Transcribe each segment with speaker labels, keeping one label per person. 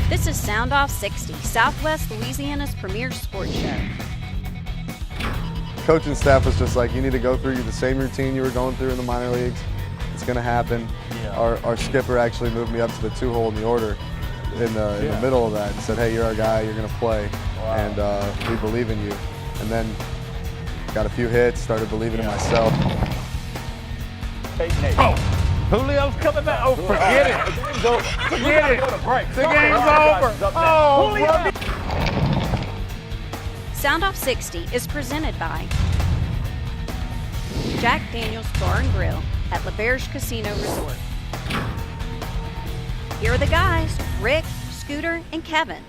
Speaker 1: This is Sound Off 60, Southwest Louisiana's premier sports show.
Speaker 2: Coaching staff was just like, you need to go through the same routine you were going through in the minor leagues. It's going to happen. Yeah. Our skipper actually moved me up to the 2-hole in the order in the middle of that and said, hey, you're our guy, you're going to play, and we believe in you. And then got a few hits, started believing in myself.
Speaker 3: Julio's coming back. Oh, forget it. The game's over. Forget it. The game's over. Oh,
Speaker 1: Sound Off 60 is presented by Jack Daniel's Bar and Grill at LaBerge Casino Resort. Here are the guys, Rick, Scooter, and Kevin.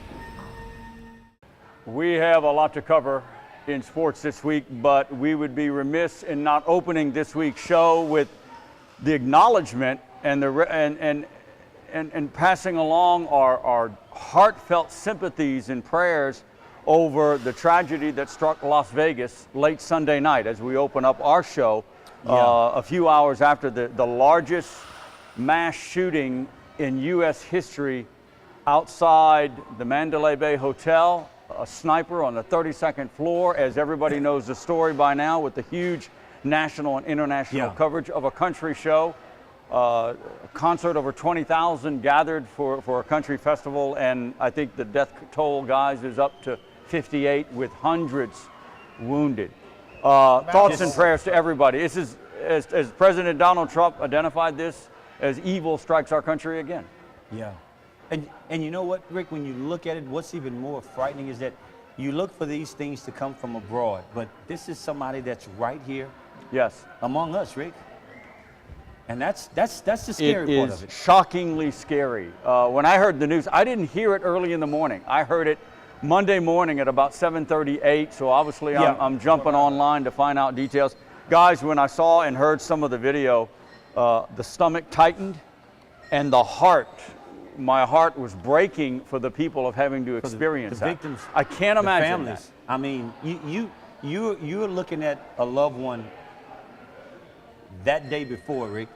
Speaker 4: We have a lot to cover in sports this week, but we would be remiss in not opening this week's show with the acknowledgement and passing along our heartfelt sympathies and prayers over the tragedy that struck Las Vegas late Sunday night as we open up our show a few hours after the largest mass shooting in U.S. history outside the Mandalay Bay Hotel. A sniper on the 32nd floor, as everybody knows the story by now, with the huge national and international coverage of a country show. A concert, over 20,000 gathered for a country festival, and I think the death toll, guys, is up to 58 with hundreds wounded. Thoughts and prayers to everybody. This is, as President Donald Trump identified this, as evil strikes our country again.
Speaker 3: Yeah. And you know what, Rick, when you look at it, what's even more frightening is that you look for these things to come from abroad, but this is somebody that's right here among us, Rick. And that's the scary part of it.
Speaker 4: It is shockingly scary. When I heard the news, I didn't hear it early in the morning. I heard it Monday morning at about 7:38, so obviously I'm jumping online to find out details. Guys, when I saw and heard some of the video, the stomach tightened and my heart was breaking for the people of having to experience
Speaker 3: the victims,
Speaker 4: I can't imagine
Speaker 3: families. That. I mean, you're looking at a loved one that day before, Rick,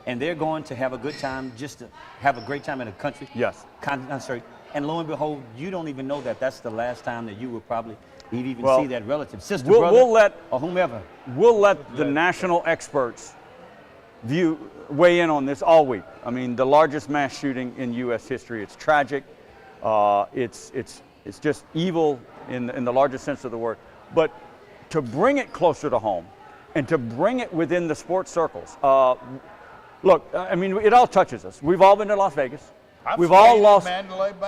Speaker 3: and they're going to have a good time, just to have a great time in a country.
Speaker 4: Yes.
Speaker 3: Concert. And lo and behold, you don't even know that that's the last time that you will probably even see that relative, sister, brother, or whomever.
Speaker 4: We'll let the national experts weigh in on this all week. I mean, the largest mass shooting in U.S. history. It's tragic. It's just evil in the largest sense of the word. But to bring it closer to home and to bring it within the sports circles, look, I mean, it all touches us. We've all been to Las Vegas. We've all lost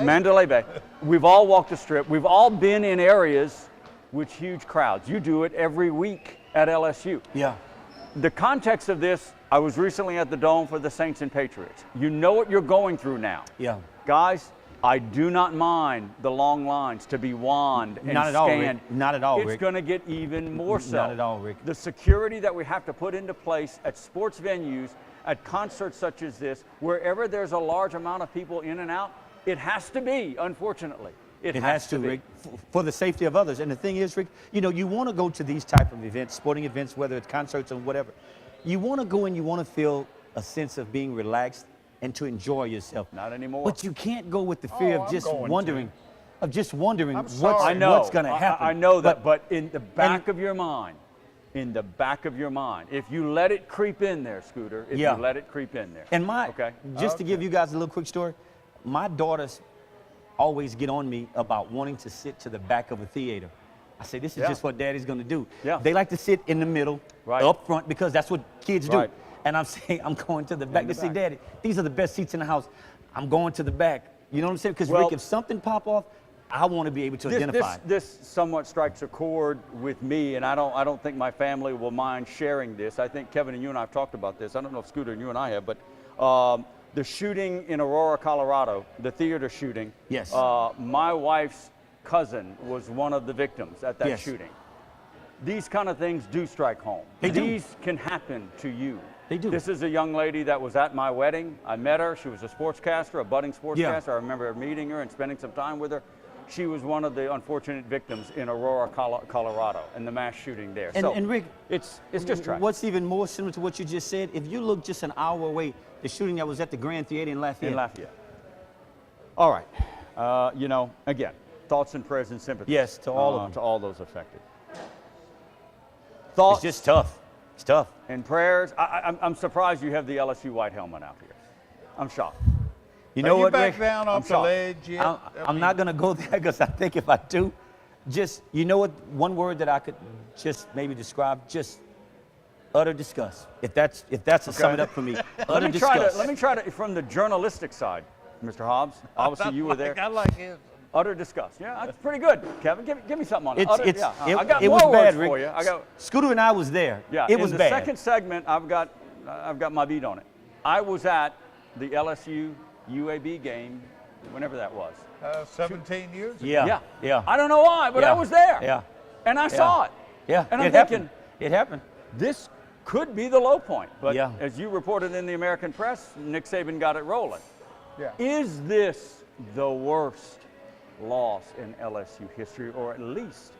Speaker 4: Mandalay Bay. We've all walked the Strip. We've all been in areas with huge crowds. You do it every week at LSU.
Speaker 3: Yeah.
Speaker 4: The context of this, I was recently at the Dome for the Saints and Patriots. You know what you're going through now.
Speaker 3: Yeah.
Speaker 4: Guys, I do not mind the long lines to be wand and
Speaker 3: Not at
Speaker 4: scanned.
Speaker 3: all, Rick. Not at all, Rick.
Speaker 4: It's going to get even more so.
Speaker 3: Not at all, Rick.
Speaker 4: The security that we have to put into place at sports venues, at concerts such as this, wherever there's a large amount of people in and out, it has to be, unfortunately. It has to,
Speaker 3: Rick, for the safety of others. And the thing is, Rick, you know, you want to go to these type of events, sporting events, whether it's concerts or whatever. You want to go and you want to feel a sense of being relaxed and to enjoy yourself.
Speaker 4: Not anymore.
Speaker 3: But you can't go with the fear of just wondering what's going to happen.
Speaker 4: I know that, but in the back of your mind, if you let it creep in there, Scooter, you let it creep in there.
Speaker 3: And just to give you guys a little quick story, my daughters always get on me about wanting to sit to the back of a theater. I say, this is just what Daddy's going to do. Yeah. They like to sit in the middle, up front, because that's what kids do. And I'm saying, I'm going to the back. They say, Daddy, these are the best seats in the house. I'm going to the back. You know what I'm saying? Because, Rick, if something pop off, I want to be able to identify.
Speaker 4: This somewhat strikes a chord with me, and I don't think my family will mind sharing this. I think Kevin and you and I have talked about this. I don't know if Scooter and you and I have, but the shooting in Aurora, Colorado, the theater shooting.
Speaker 3: Yes.
Speaker 4: My wife's cousin was one of the victims at that shooting. These kind of things do strike home. These can happen to you.
Speaker 3: They do.
Speaker 4: This is a young lady that was at my wedding. I met her. She was a sportscaster, a budding sportscaster. I remember meeting her and spending some time with her. She was one of the unfortunate victims in Aurora, Colorado, and the mass shooting there.
Speaker 3: And Rick,
Speaker 4: it's just tragic.
Speaker 3: What's even more similar to what you just said, if you look just an hour away, the shooting that was at the Grand Theater in Lafayette.
Speaker 4: All right. You know, again, thoughts and prayers and sympathy.
Speaker 3: Yes, to all of them.
Speaker 4: To all those affected. Thoughts.
Speaker 3: It's just tough. It's tough.
Speaker 4: And prayers. I'm surprised you have the LSU white helmet out here. I'm shocked.
Speaker 3: You know what,
Speaker 5: back
Speaker 3: Rick?
Speaker 5: down off the
Speaker 4: shocked.
Speaker 5: ledge yet?
Speaker 3: I'm not going to go there because I think if I do, just, you know what, one word that I could just maybe describe, just utter disgust. If that's to sum it up for me, utter disgust.
Speaker 4: Let me try to, from the journalistic side, Mr. Hobbs. Obviously, you were there.
Speaker 5: I like his.
Speaker 4: Utter disgust. Yeah, that's pretty good, Kevin. Give me something on it. I got
Speaker 3: it
Speaker 4: more
Speaker 3: was
Speaker 4: words
Speaker 3: bad, Rick.
Speaker 4: for you.
Speaker 3: Scooter and I was there.
Speaker 4: Yeah,
Speaker 3: it was
Speaker 4: in the
Speaker 3: bad.
Speaker 4: second segment, I've got my beat on it. I was at the LSU UAB game, whenever that was.
Speaker 5: 17 years ago.
Speaker 3: Yeah.
Speaker 4: I don't know why, but I was there.
Speaker 3: Yeah.
Speaker 4: And I saw it.
Speaker 3: Yeah.
Speaker 4: And I'm
Speaker 3: it
Speaker 4: thinking,
Speaker 3: happened. It happened.
Speaker 4: this could be the low point. But
Speaker 3: Yeah.
Speaker 4: as you reported in the American press, Nick Saban got it rolling.
Speaker 5: Yeah.
Speaker 4: Is this the worst loss in LSU history, or at least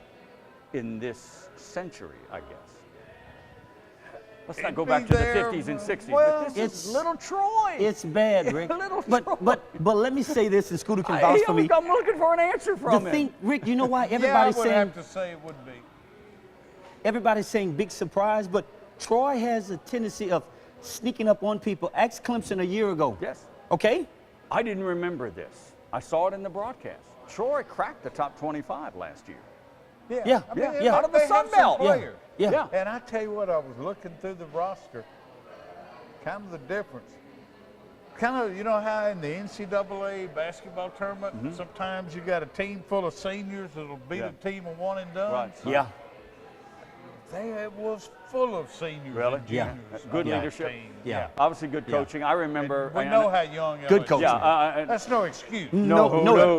Speaker 4: in this century, I guess? Let's not go back to the 50s and 60s,
Speaker 5: well,
Speaker 4: but this is little Troy.
Speaker 3: It's bad, Rick.
Speaker 4: Little Troy.
Speaker 3: but let me say this, and Scooter can vouch for me.
Speaker 4: I'm looking for an answer from
Speaker 3: The
Speaker 4: him.
Speaker 3: thing, Rick, you know why
Speaker 5: Yeah, I
Speaker 3: everybody's
Speaker 5: would
Speaker 3: saying
Speaker 5: have to say it would be.
Speaker 3: everybody's saying big surprise, but Troy has a tendency of sneaking up on people. Ask Clemson a year ago.
Speaker 4: Yes.
Speaker 3: Okay?
Speaker 4: I didn't remember this. I saw it in the broadcast. Troy cracked the top 25 last year.
Speaker 3: Yeah,
Speaker 5: I mean,
Speaker 3: yeah.
Speaker 4: Out of the
Speaker 5: they
Speaker 4: Sun
Speaker 5: have some
Speaker 4: Belt.
Speaker 5: players.
Speaker 3: Yeah.
Speaker 5: And I tell you what, I was looking through the roster, kind of the difference. Kind of, you know how in the NCAA basketball tournament, sometimes you got a team full of seniors that'll beat a team of one and done.
Speaker 4: Right.
Speaker 3: Yeah.
Speaker 5: It was full of seniors
Speaker 4: Really?
Speaker 5: and
Speaker 3: Yeah.
Speaker 5: juniors.
Speaker 4: Good
Speaker 5: on that
Speaker 4: leadership.
Speaker 5: team.
Speaker 3: Yeah.
Speaker 4: Obviously good coaching. I remember.
Speaker 5: We know how young
Speaker 3: Good
Speaker 5: LSU
Speaker 3: coaching.
Speaker 5: is.
Speaker 4: Yeah.
Speaker 5: That's no excuse.
Speaker 3: No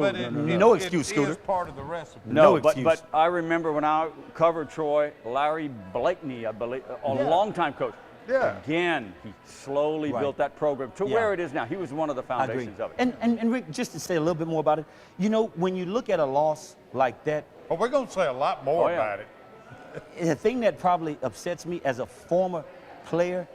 Speaker 5: But it-
Speaker 3: no
Speaker 5: it
Speaker 3: excuse,
Speaker 5: is
Speaker 3: Scooter.
Speaker 5: part of the recipe.
Speaker 3: No
Speaker 4: but
Speaker 3: excuse.
Speaker 4: I remember when I covered Troy, Larry Blakeney, I believe, a longtime coach.
Speaker 5: Yeah.
Speaker 4: Again, he slowly
Speaker 3: Right.
Speaker 4: built that program to
Speaker 3: Yeah.
Speaker 4: where it is now. He was one of the
Speaker 3: I agree.
Speaker 4: foundations of it.
Speaker 3: And Rick, just to say a little bit more about it, you know, when you look at a loss like that,
Speaker 5: But we're going to say a lot more
Speaker 4: Oh, yeah.
Speaker 5: about it.
Speaker 3: the thing that probably upsets me as a former player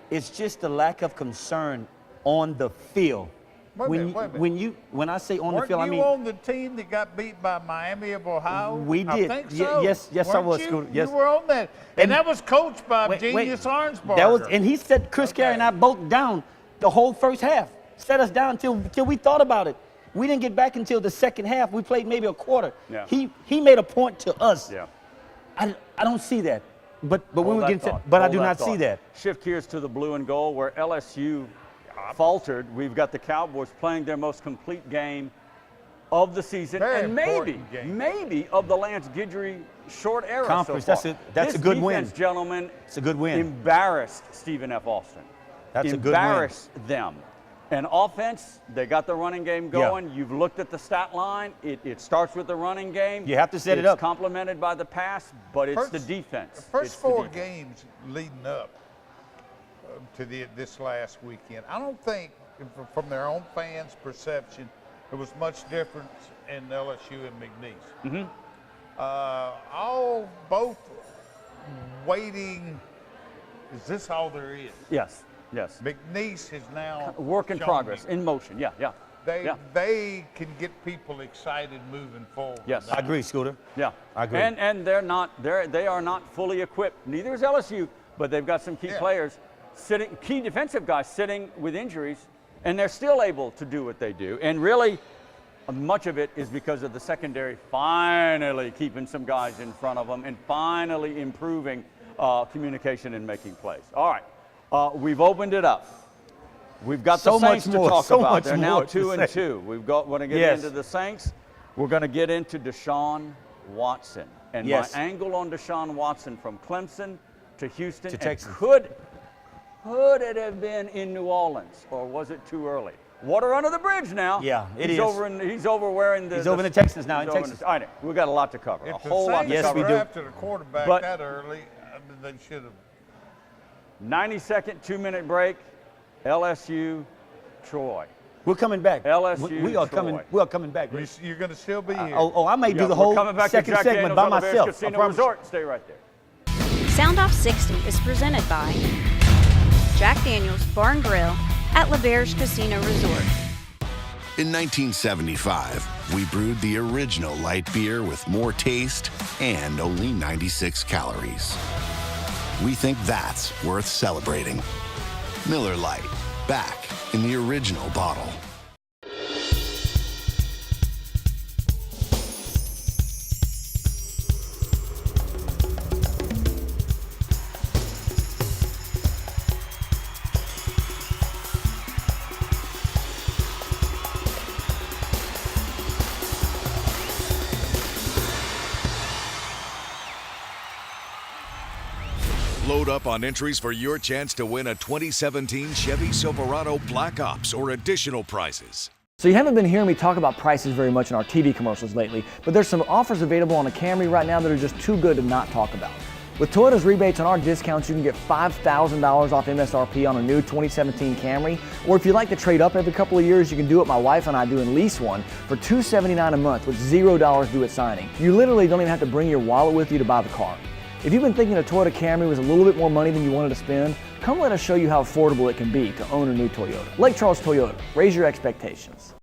Speaker 3: is just the lack of concern on the field.
Speaker 5: Wait a minute.
Speaker 3: When I say on the
Speaker 5: Weren't
Speaker 3: field, I
Speaker 5: you
Speaker 3: mean
Speaker 5: on the team that got beat by Miami of Ohio?
Speaker 3: We
Speaker 5: I
Speaker 3: did.
Speaker 5: think
Speaker 3: Ye-
Speaker 5: so.
Speaker 3: yes, I
Speaker 5: Weren't
Speaker 3: was,
Speaker 5: you?
Speaker 3: Scooter. Yes.
Speaker 5: You were on that. And that was coached by Genius Arnsberger.
Speaker 3: That was, and he set Chris Carey and I both down the whole first half. Set us down till we thought about it. We didn't get back until the second half. We played maybe a quarter.
Speaker 4: Yeah.
Speaker 3: He made a point to us.
Speaker 4: Yeah.
Speaker 3: I don't see that. But we
Speaker 4: Hold
Speaker 3: were
Speaker 4: that
Speaker 3: getting
Speaker 4: thought.
Speaker 3: but I
Speaker 4: Hold
Speaker 3: do
Speaker 4: that
Speaker 3: not see
Speaker 4: thought.
Speaker 3: that.
Speaker 4: Shift gears to the blue and gold, where LSU faltered. We've got the Cowboys playing their most complete game of the season,
Speaker 5: Very
Speaker 4: and
Speaker 5: important game.
Speaker 4: maybe of the Lance Guidry short era
Speaker 3: Conference,
Speaker 4: so far.
Speaker 3: that's a
Speaker 4: This
Speaker 3: good win.
Speaker 4: defense, gentlemen,
Speaker 3: It's a good win.
Speaker 4: embarrassed Stephen F. Austin.
Speaker 3: That's a good win.
Speaker 4: Embarrassed them. And offense, they got the running game going. You've looked at the stat line. It starts with the running game.
Speaker 3: You have to set it
Speaker 4: It's
Speaker 3: up.
Speaker 4: complemented by the pass, but it's the defense.
Speaker 5: The first
Speaker 4: It's the
Speaker 5: four
Speaker 4: defense.
Speaker 5: games leading up to this last weekend, I don't think, from their own fans' perception, there was much difference in LSU and McNeese. Both waiting. Is this all there is?
Speaker 4: Yes.
Speaker 5: McNeese is now
Speaker 4: Work in
Speaker 5: shown
Speaker 4: progress,
Speaker 5: me
Speaker 4: in motion. Yeah.
Speaker 5: They can get people excited moving forward.
Speaker 4: Yes.
Speaker 3: I agree, Scooter.
Speaker 4: Yeah.
Speaker 3: I agree.
Speaker 4: And they are not fully equipped. Neither is LSU, but they've got some key players key defensive guys sitting with injuries, and they're still able to do what they do. And really, much of it is because of the secondary finally keeping some guys in front of them and finally improving communication and making plays. All right. We've opened it up. We've got
Speaker 3: So
Speaker 4: the Saints
Speaker 3: much
Speaker 4: to
Speaker 3: more,
Speaker 4: talk
Speaker 3: so
Speaker 4: about.
Speaker 3: much
Speaker 4: They're now
Speaker 3: more to
Speaker 4: 2-2. We've got want to get
Speaker 3: Yes.
Speaker 4: into the Saints. We're going to get into Deshaun Watson. And
Speaker 3: Yes.
Speaker 4: my angle on Deshaun Watson from Clemson to Houston
Speaker 3: To
Speaker 4: and
Speaker 3: Texas.
Speaker 4: could it have been in New Orleans, or was it too early? Water under the bridge now.
Speaker 3: Yeah, it
Speaker 4: he's
Speaker 3: is.
Speaker 4: He's over wearing the.
Speaker 3: He's over in Texas now,
Speaker 4: he's
Speaker 3: in
Speaker 4: over
Speaker 3: Texas.
Speaker 4: I know. We've got a lot to cover.
Speaker 5: If
Speaker 4: A
Speaker 5: the
Speaker 4: whole lot to
Speaker 5: Saints
Speaker 4: cover.
Speaker 3: we do.
Speaker 5: drafted a quarterback
Speaker 4: But-
Speaker 5: that early, they should have.
Speaker 4: 90-second, 2-minute break. LSU, Troy.
Speaker 3: We're coming back.
Speaker 4: LSU,
Speaker 3: We are
Speaker 4: Troy.
Speaker 3: coming. We are coming back. Rick.
Speaker 5: You're going to still be here.
Speaker 3: I may do
Speaker 4: Yeah,
Speaker 3: the
Speaker 4: we're
Speaker 3: whole
Speaker 4: coming back
Speaker 3: second
Speaker 4: to Jack
Speaker 3: segment
Speaker 4: Daniels
Speaker 3: by
Speaker 4: Elevator
Speaker 3: myself. I
Speaker 4: Casino
Speaker 3: promise.
Speaker 4: Resort. Stay right there.
Speaker 1: Sound Off 60 is presented by Jack Daniels Bar and Grill at L'Auberge Casino Resort.
Speaker 6: In 1975, we brewed the original light beer with more taste and only 96 calories. We think that's worth celebrating. Miller Lite, back in the original bottle.
Speaker 7: Load up on entries for your chance to win a 2017 Chevy Silverado Black Ops or additional prizes.
Speaker 8: So you haven't been hearing me talk about prices very much in our TV commercials lately, but there's some offers available on the Camry right now that are just too good to not talk about. With Toyota's rebates on our discounts, you can get $5,000 off MSRP on a new 2017 Camry, or if you like to trade up every couple of years, you can do what my wife and I do and lease one for $279 a month with $0 due at signing. You literally don't even have to bring your wallet with you to buy the car. If you've been thinking a Toyota Camry was a little bit more money than you wanted to spend, come let us show you how affordable it can be to own a new Toyota. Lake Charles Toyota, raise your expectations.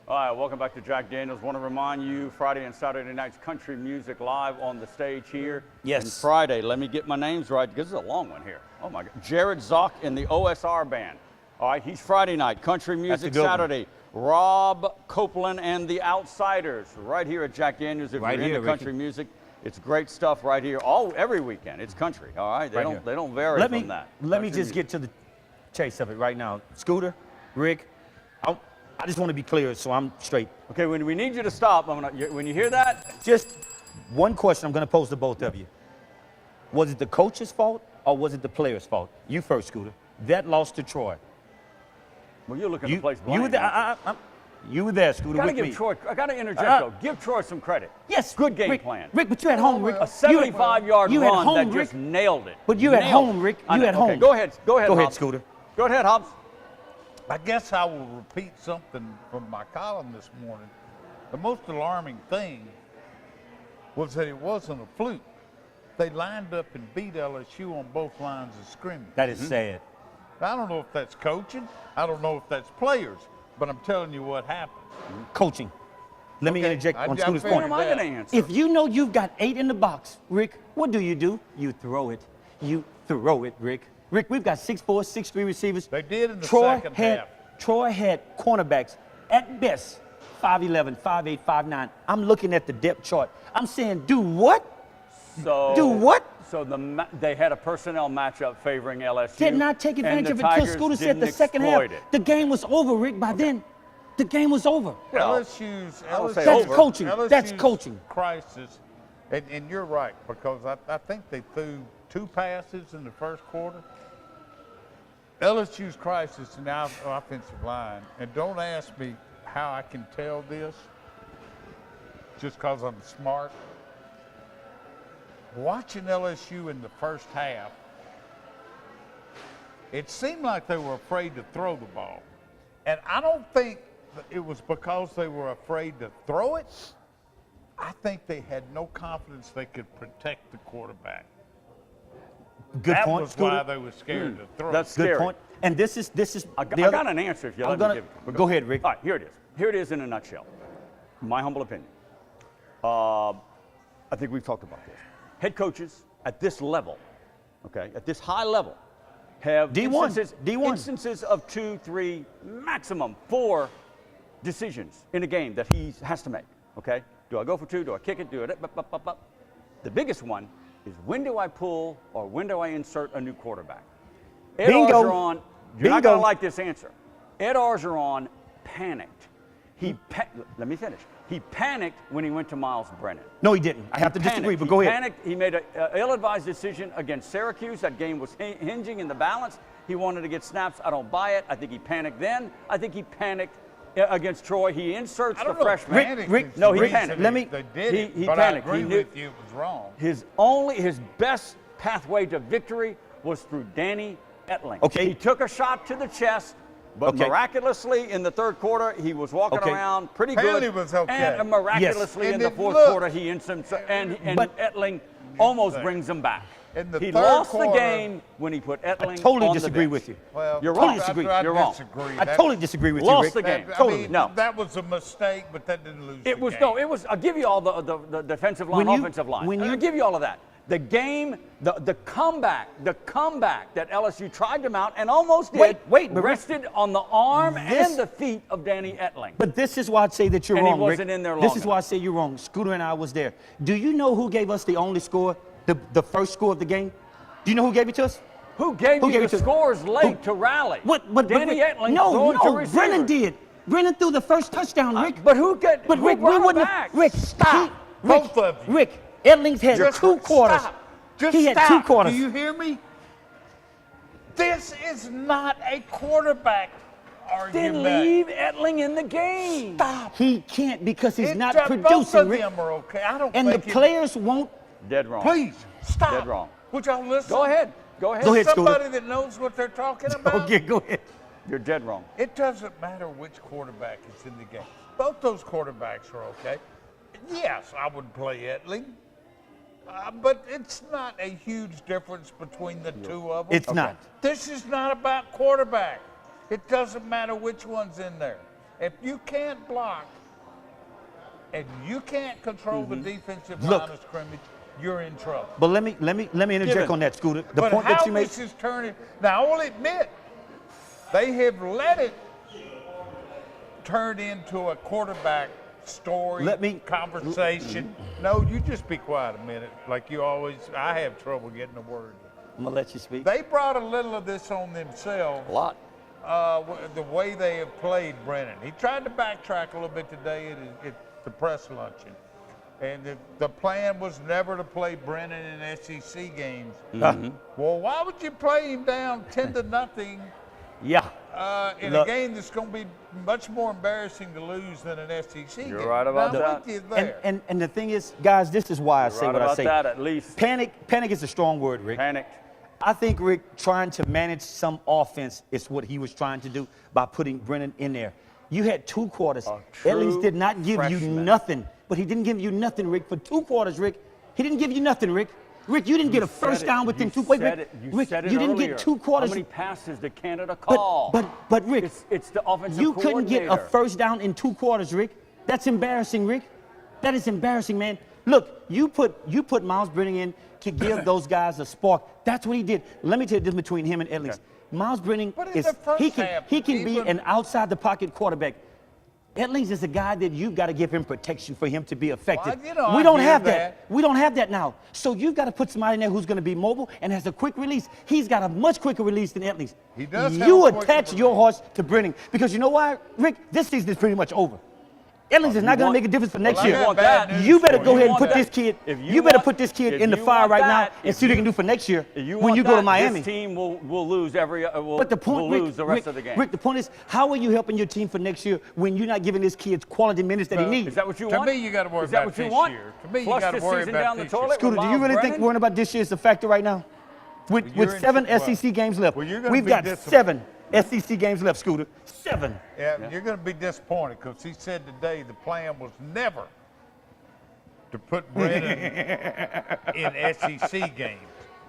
Speaker 4: All right, welcome back to Jack Daniels. Want to remind you, Friday and Saturday night's country music live on the stage here.
Speaker 3: Yes.
Speaker 4: And Friday, let me get my names right because this is a long one here. Oh my God. Jared Zock and the OSR Band. All right, he's Friday night. Country music Saturday. Rob Copeland and the Outsiders right here at Jack Daniels. If
Speaker 3: Right
Speaker 4: you're
Speaker 3: here,
Speaker 4: into country music, it's great stuff right here. Every weekend, it's country. All right, they don't vary from that.
Speaker 3: Let me just get to the chase of it right now. Scooter, Rick, I just want to be clear so I'm straight.
Speaker 4: Okay, when we need you to stop, when you hear that,
Speaker 3: just one question I'm going to pose to both of you. Was it the coach's fault or was it the player's fault? You first, Scooter. That loss to Troy.
Speaker 4: well, you're looking to place blame.
Speaker 3: You were there. You were there, Scooter,
Speaker 4: Gotta
Speaker 3: with
Speaker 4: give
Speaker 3: me.
Speaker 4: Troy, I got to interject, though. Give Troy some credit.
Speaker 3: Yes.
Speaker 4: Good game
Speaker 3: Rick,
Speaker 4: plan.
Speaker 3: Rick, but you at home, Rick.
Speaker 4: A 75-yard
Speaker 3: you
Speaker 4: run
Speaker 3: at home,
Speaker 4: that
Speaker 3: Rick.
Speaker 4: just nailed it.
Speaker 3: But you at home, Rick. You at home.
Speaker 4: Okay, go ahead. Go ahead,
Speaker 3: Go ahead,
Speaker 4: Hobbs.
Speaker 3: Scooter.
Speaker 4: Go ahead, Hobbs.
Speaker 5: I guess I will repeat something from my column this morning. The most alarming thing was that it wasn't a fluke. They lined up and beat LSU on both lines of scrimmage.
Speaker 3: That is sad.
Speaker 5: I don't know if that's coaching. I don't know if that's players. But I'm telling you what happened.
Speaker 3: Coaching. Let me interject on Scooter's
Speaker 5: figured
Speaker 3: point.
Speaker 4: What am I going to answer?
Speaker 3: If you know you've got 8 in the box, Rick, what do? You throw it. You throw it, Rick. Rick, we've got 6'4", 6'3" receivers.
Speaker 5: They did in the second half.
Speaker 3: Troy had cornerbacks at best 5'11", 5'8", 5'9". I'm looking at the depth chart. I'm saying, do what? Do what?
Speaker 4: So they had a personnel matchup favoring LSU.
Speaker 3: Did not take advantage of it until Scooter said the second half. The game was over, Rick. By then, the game was over.
Speaker 5: LSU's
Speaker 3: That's coaching. That's
Speaker 5: LSU's
Speaker 3: coaching.
Speaker 5: Crisis, and you're right, because I think they threw 2 passes in the first quarter. LSU's crisis in the offensive line, and don't ask me how I can tell this, just because I'm smart. Watching LSU in the first half, it seemed like they were afraid to throw the ball. And I don't think it was because they were afraid to throw it. I think they had no confidence they could protect the quarterback.
Speaker 3: Good
Speaker 5: that
Speaker 3: point,
Speaker 5: was
Speaker 3: Scooter.
Speaker 5: why they were scared to throw.
Speaker 4: That's scary.
Speaker 3: Good point. And this is
Speaker 4: I got an answer if you let me give it.
Speaker 3: Go ahead, Rick.
Speaker 4: All right, here it is. Here it is in a nutshell. My humble opinion. I think we've talked about this. Head coaches at this level, okay, at this high level, have
Speaker 3: D1.
Speaker 4: instances of 2, 3, maximum 4 decisions in a game that he has to make, okay? Do I go for 2? Do I kick it? Do it? The biggest one is when do I pull or when do I insert a new quarterback? Ed Orgeron, you're not going to like this answer. Ed Orgeron panicked. Let me finish. He panicked when he went to Miles Brennan.
Speaker 3: No, he didn't. I have to disagree, but go ahead.
Speaker 4: He panicked. He made an ill-advised decision against Syracuse. That game was hinging in the balance. He wanted to get snaps. I don't buy it. I think he panicked then. I think he panicked against Troy. He inserts the freshman.
Speaker 3: Rick,
Speaker 4: no, he panicked.
Speaker 5: They did it,
Speaker 4: he
Speaker 5: but
Speaker 4: panicked.
Speaker 5: I agree with you, it was wrong.
Speaker 4: His best pathway to victory was through Danny Etling.
Speaker 3: Okay.
Speaker 4: He took a shot to the chest But miraculously, in the third quarter, he was walking around pretty good.
Speaker 5: Penalty was okay.
Speaker 4: And miraculously,
Speaker 5: Yes.
Speaker 4: in
Speaker 5: And
Speaker 4: the fourth
Speaker 5: look,
Speaker 4: quarter, he Ettling almost brings him back.
Speaker 5: In the
Speaker 4: He
Speaker 5: third
Speaker 4: lost
Speaker 5: quarter,
Speaker 4: the game when he put Ettling
Speaker 3: totally
Speaker 4: on
Speaker 3: disagree
Speaker 4: the bench.
Speaker 3: with you.
Speaker 5: Well,
Speaker 4: You're
Speaker 3: Totally
Speaker 4: wrong.
Speaker 3: disagree.
Speaker 5: I
Speaker 4: You're wrong.
Speaker 5: disagree.
Speaker 3: I
Speaker 5: That-
Speaker 3: totally disagree with you,
Speaker 4: Lost
Speaker 3: Rick.
Speaker 4: the game.
Speaker 5: I mean,
Speaker 4: No.
Speaker 5: that was a mistake, but that didn't lose
Speaker 4: It
Speaker 5: the
Speaker 4: was
Speaker 5: game.
Speaker 4: no. It was. I'll give you all the defensive line, offensive line. I'll give you all of that. The game, the comeback that LSU tried to mount and almost did.
Speaker 3: Wait, but
Speaker 4: rested on the arm and the feet of Danny Ettling.
Speaker 3: But this is why I say that you're
Speaker 4: And he
Speaker 3: wrong,
Speaker 4: wasn't
Speaker 3: Rick.
Speaker 4: in there long
Speaker 3: This is why I
Speaker 4: enough.
Speaker 3: say you're wrong. Scooter and I was there. Do you know who gave us the only score, the first score of the game? Do you know who gave it to us?
Speaker 4: Who gave you
Speaker 3: it
Speaker 4: the
Speaker 3: to-
Speaker 4: scores late
Speaker 3: who-
Speaker 4: to rally?
Speaker 3: What?
Speaker 4: Danny Ettling
Speaker 3: No,
Speaker 4: throwing to receiver.
Speaker 3: Brennan did. Brennan threw the first touchdown, Rick.
Speaker 4: But who get?
Speaker 3: But
Speaker 4: who
Speaker 3: Rick, we
Speaker 4: brought him
Speaker 3: wouldn't
Speaker 4: back?
Speaker 3: have. Rick,
Speaker 5: Stop.
Speaker 3: Rick,
Speaker 5: Both of you.
Speaker 3: Rick, Edlings had
Speaker 5: Just
Speaker 3: 2 quarters.
Speaker 5: Stop. Just
Speaker 3: He had
Speaker 5: stop.
Speaker 3: 2 quarters.
Speaker 5: Do you hear me? This is not a quarterback
Speaker 4: Then
Speaker 5: argument.
Speaker 4: leave Ettling in the game.
Speaker 5: Stop.
Speaker 3: He can't because he's not
Speaker 5: Both
Speaker 3: producing,
Speaker 5: of
Speaker 3: Rick.
Speaker 5: them are okay. I don't
Speaker 3: And the
Speaker 5: think
Speaker 3: players won't.
Speaker 4: Dead wrong.
Speaker 5: Please stop.
Speaker 4: Dead wrong.
Speaker 5: Would y'all listen?
Speaker 4: Go ahead. Go ahead.
Speaker 3: Go ahead, Scooter.
Speaker 5: Somebody that knows what they're talking about.
Speaker 3: Okay, go ahead.
Speaker 4: You're dead wrong.
Speaker 5: It doesn't matter which quarterback is in the game. Both those quarterbacks are okay. Yes, I would play Ettling, but it's not a huge difference between the two of them.
Speaker 3: It's not.
Speaker 5: This is not about quarterback. It doesn't matter which one's in there. If you can't block and you can't control the defensive
Speaker 3: Look.
Speaker 5: line of scrimmage, you're in trouble.
Speaker 3: But let me interject on that, Scooter. The
Speaker 5: But
Speaker 3: point
Speaker 5: how
Speaker 3: that you made.
Speaker 5: this is turning, now I will admit, they have let it turn into a quarterback story, conversation. No, you just be quiet a minute. Like you always, I have trouble getting a word.
Speaker 3: I'm gonna let you speak.
Speaker 5: They brought a little of this on themselves.
Speaker 4: A lot.
Speaker 5: The way they have played Brennan. He tried to backtrack a little bit today at the press luncheon. And the plan was never to play Brennan in SEC games. Well, why would you play him down 10-0
Speaker 3: Yeah.
Speaker 5: in a game that's going to be much more embarrassing to lose than an SEC game?
Speaker 4: You're right about
Speaker 5: Now, I'm
Speaker 4: that.
Speaker 5: with you there.
Speaker 3: And the thing is, guys, this is why I say
Speaker 4: Right
Speaker 3: what I
Speaker 4: about
Speaker 3: say.
Speaker 4: that, at least.
Speaker 3: Panic is a strong word, Rick.
Speaker 4: Panicked.
Speaker 3: I think Rick trying to manage some offense is what he was trying to do by putting Brennan in there. You had 2 quarters.
Speaker 4: true
Speaker 3: Edlings did not give you
Speaker 4: freshman.
Speaker 3: nothing. But he didn't give you nothing, Rick. For 2 quarters, Rick, he didn't give you nothing, Rick. Rick, you didn't get a first down within 2. Wait, Rick, Rick, you didn't get 2 quarters.
Speaker 4: How many passes did Canada call?
Speaker 3: But Rick,
Speaker 4: it's the offensive
Speaker 3: you couldn't get a
Speaker 4: coordinator.
Speaker 3: first down in 2 quarters, Rick. That's embarrassing, Rick. That is embarrassing, man. Look, you put Miles Brennan in to give those guys a spark. That's what he did. Let me tell you this between him and Edlings. Miles Brennan
Speaker 5: But in
Speaker 3: is
Speaker 5: the first
Speaker 3: he can
Speaker 5: half,
Speaker 3: be
Speaker 5: even-
Speaker 3: an outside the pocket quarterback. Edlings is a guy that you've got to give him protection for him to be effective.
Speaker 5: Well, you know,
Speaker 3: we
Speaker 5: I
Speaker 3: don't
Speaker 5: hear
Speaker 3: have
Speaker 5: that.
Speaker 3: We don't have that now. So you've got to put somebody in there who's going to be mobile and has a quick release. He's got a much quicker release than Edlings.
Speaker 5: He does have
Speaker 3: You
Speaker 5: a quicker
Speaker 3: attach your
Speaker 5: release.
Speaker 3: horse to Brennan because you know why, Rick? This season is pretty much over. Edlings is not going to make a difference for next
Speaker 5: I
Speaker 3: year.
Speaker 5: got bad news
Speaker 3: You better
Speaker 5: for
Speaker 3: go
Speaker 5: you.
Speaker 3: ahead and
Speaker 4: want
Speaker 3: put
Speaker 4: that-
Speaker 3: this kid.
Speaker 4: if
Speaker 3: You better
Speaker 4: want-
Speaker 3: put this kid
Speaker 4: if
Speaker 3: in the
Speaker 4: you
Speaker 3: fire
Speaker 4: want
Speaker 3: right
Speaker 4: that,
Speaker 3: now and
Speaker 4: if
Speaker 3: see what he
Speaker 4: you-
Speaker 3: can do for next year
Speaker 4: If you
Speaker 3: when
Speaker 4: want
Speaker 3: you go to
Speaker 4: that,
Speaker 3: Miami.
Speaker 4: This team will lose every.
Speaker 3: But the point,
Speaker 4: will
Speaker 3: Rick,
Speaker 4: lose the rest
Speaker 3: Rick,
Speaker 4: of the game.
Speaker 3: Rick, the point is, how are you helping your team for next year when you're not giving this kid quality minutes that he needs?
Speaker 4: Is that what you
Speaker 5: To
Speaker 4: want?
Speaker 5: me, you gotta worry
Speaker 4: Is that
Speaker 5: about
Speaker 4: what you
Speaker 5: this
Speaker 4: want?
Speaker 5: year. To me, you
Speaker 4: Flush
Speaker 5: gotta
Speaker 4: the
Speaker 5: worry
Speaker 4: season
Speaker 5: about
Speaker 4: down the
Speaker 5: this year.
Speaker 4: toilet.
Speaker 3: Scooter,
Speaker 4: with
Speaker 3: do you
Speaker 4: Miles
Speaker 3: really think
Speaker 4: Brennan?
Speaker 3: worrying about this year is a factor right now? With
Speaker 5: you're in
Speaker 3: 7
Speaker 5: trouble.
Speaker 3: SEC games left.
Speaker 5: Well, you're gonna
Speaker 3: We've
Speaker 5: be
Speaker 3: got
Speaker 5: disappointed.
Speaker 3: 7 SEC games left, Scooter. 7.
Speaker 5: Yeah, you're going to be disappointed because he said today the plan was never to put Brennan in SEC games.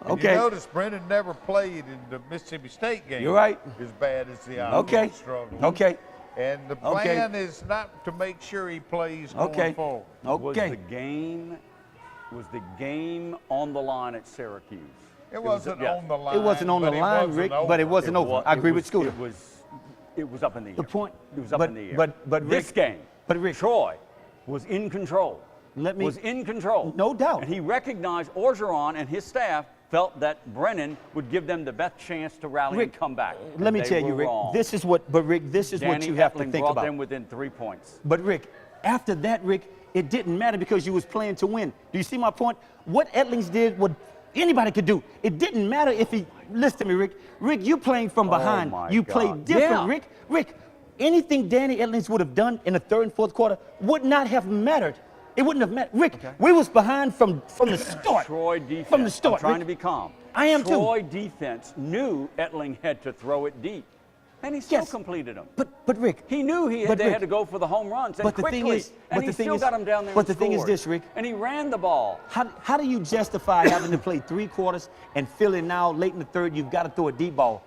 Speaker 5: And
Speaker 3: Okay.
Speaker 5: You notice Brennan never played in the Mississippi State game.
Speaker 3: You're right.
Speaker 5: As bad as the Iowa
Speaker 3: Okay.
Speaker 5: struggle.
Speaker 3: Okay.
Speaker 5: And the
Speaker 3: Okay.
Speaker 5: plan is not to make sure he plays going
Speaker 3: Okay.
Speaker 5: forward.
Speaker 4: Was the
Speaker 3: Okay.
Speaker 4: game on the line at Syracuse?
Speaker 5: It wasn't
Speaker 4: yes.
Speaker 5: on the line.
Speaker 3: It wasn't on the
Speaker 5: but it
Speaker 3: line,
Speaker 5: wasn't
Speaker 3: Rick,
Speaker 5: over.
Speaker 3: but it wasn't over. I agree with Scooter.
Speaker 4: It was up in the air.
Speaker 3: The point-
Speaker 4: It was up
Speaker 3: but-
Speaker 4: in the air.
Speaker 3: but
Speaker 4: this
Speaker 3: Rick-
Speaker 4: game,
Speaker 3: but Rick-
Speaker 4: Troy was in control.
Speaker 3: Let me-
Speaker 4: was in control.
Speaker 3: No doubt.
Speaker 4: And he recognized Orgeron and his staff felt that Brennan would give them the best chance to rally
Speaker 3: Rick,
Speaker 4: and come back.
Speaker 3: Let me
Speaker 4: And they
Speaker 3: tell you,
Speaker 4: were
Speaker 3: Rick,
Speaker 4: wrong.
Speaker 3: this is what
Speaker 4: Danny
Speaker 3: you have to
Speaker 4: Ettling
Speaker 3: think
Speaker 4: brought
Speaker 3: about.
Speaker 4: them within 3 points.
Speaker 3: But Rick, after that, Rick, it didn't matter because you was playing to win. Do you see my point? What Edlings did, what anybody could do. It didn't matter if he, listen to me, Rick. Rick, you playing from behind.
Speaker 4: my
Speaker 3: You
Speaker 4: God.
Speaker 3: played different,
Speaker 4: Yeah.
Speaker 3: Rick, anything Danny Edlings would have done in the 3rd and 4th quarter would not have mattered. It wouldn't have mattered. Rick, we was behind from the start.
Speaker 4: Troy defense.
Speaker 3: From the start,
Speaker 4: I'm trying
Speaker 3: Rick.
Speaker 4: to be calm.
Speaker 3: I am too.
Speaker 4: Troy defense knew Ettling had to throw it deep. And he still completed them.
Speaker 3: But Rick,
Speaker 4: he knew they had to go for the home runs. And
Speaker 3: but the thing is,
Speaker 4: and he still got them down there.
Speaker 3: But the thing is this, Rick.
Speaker 4: And he ran the ball.
Speaker 3: How do you justify having to play 3 quarters and feeling now late in the third you've got to throw a deep ball?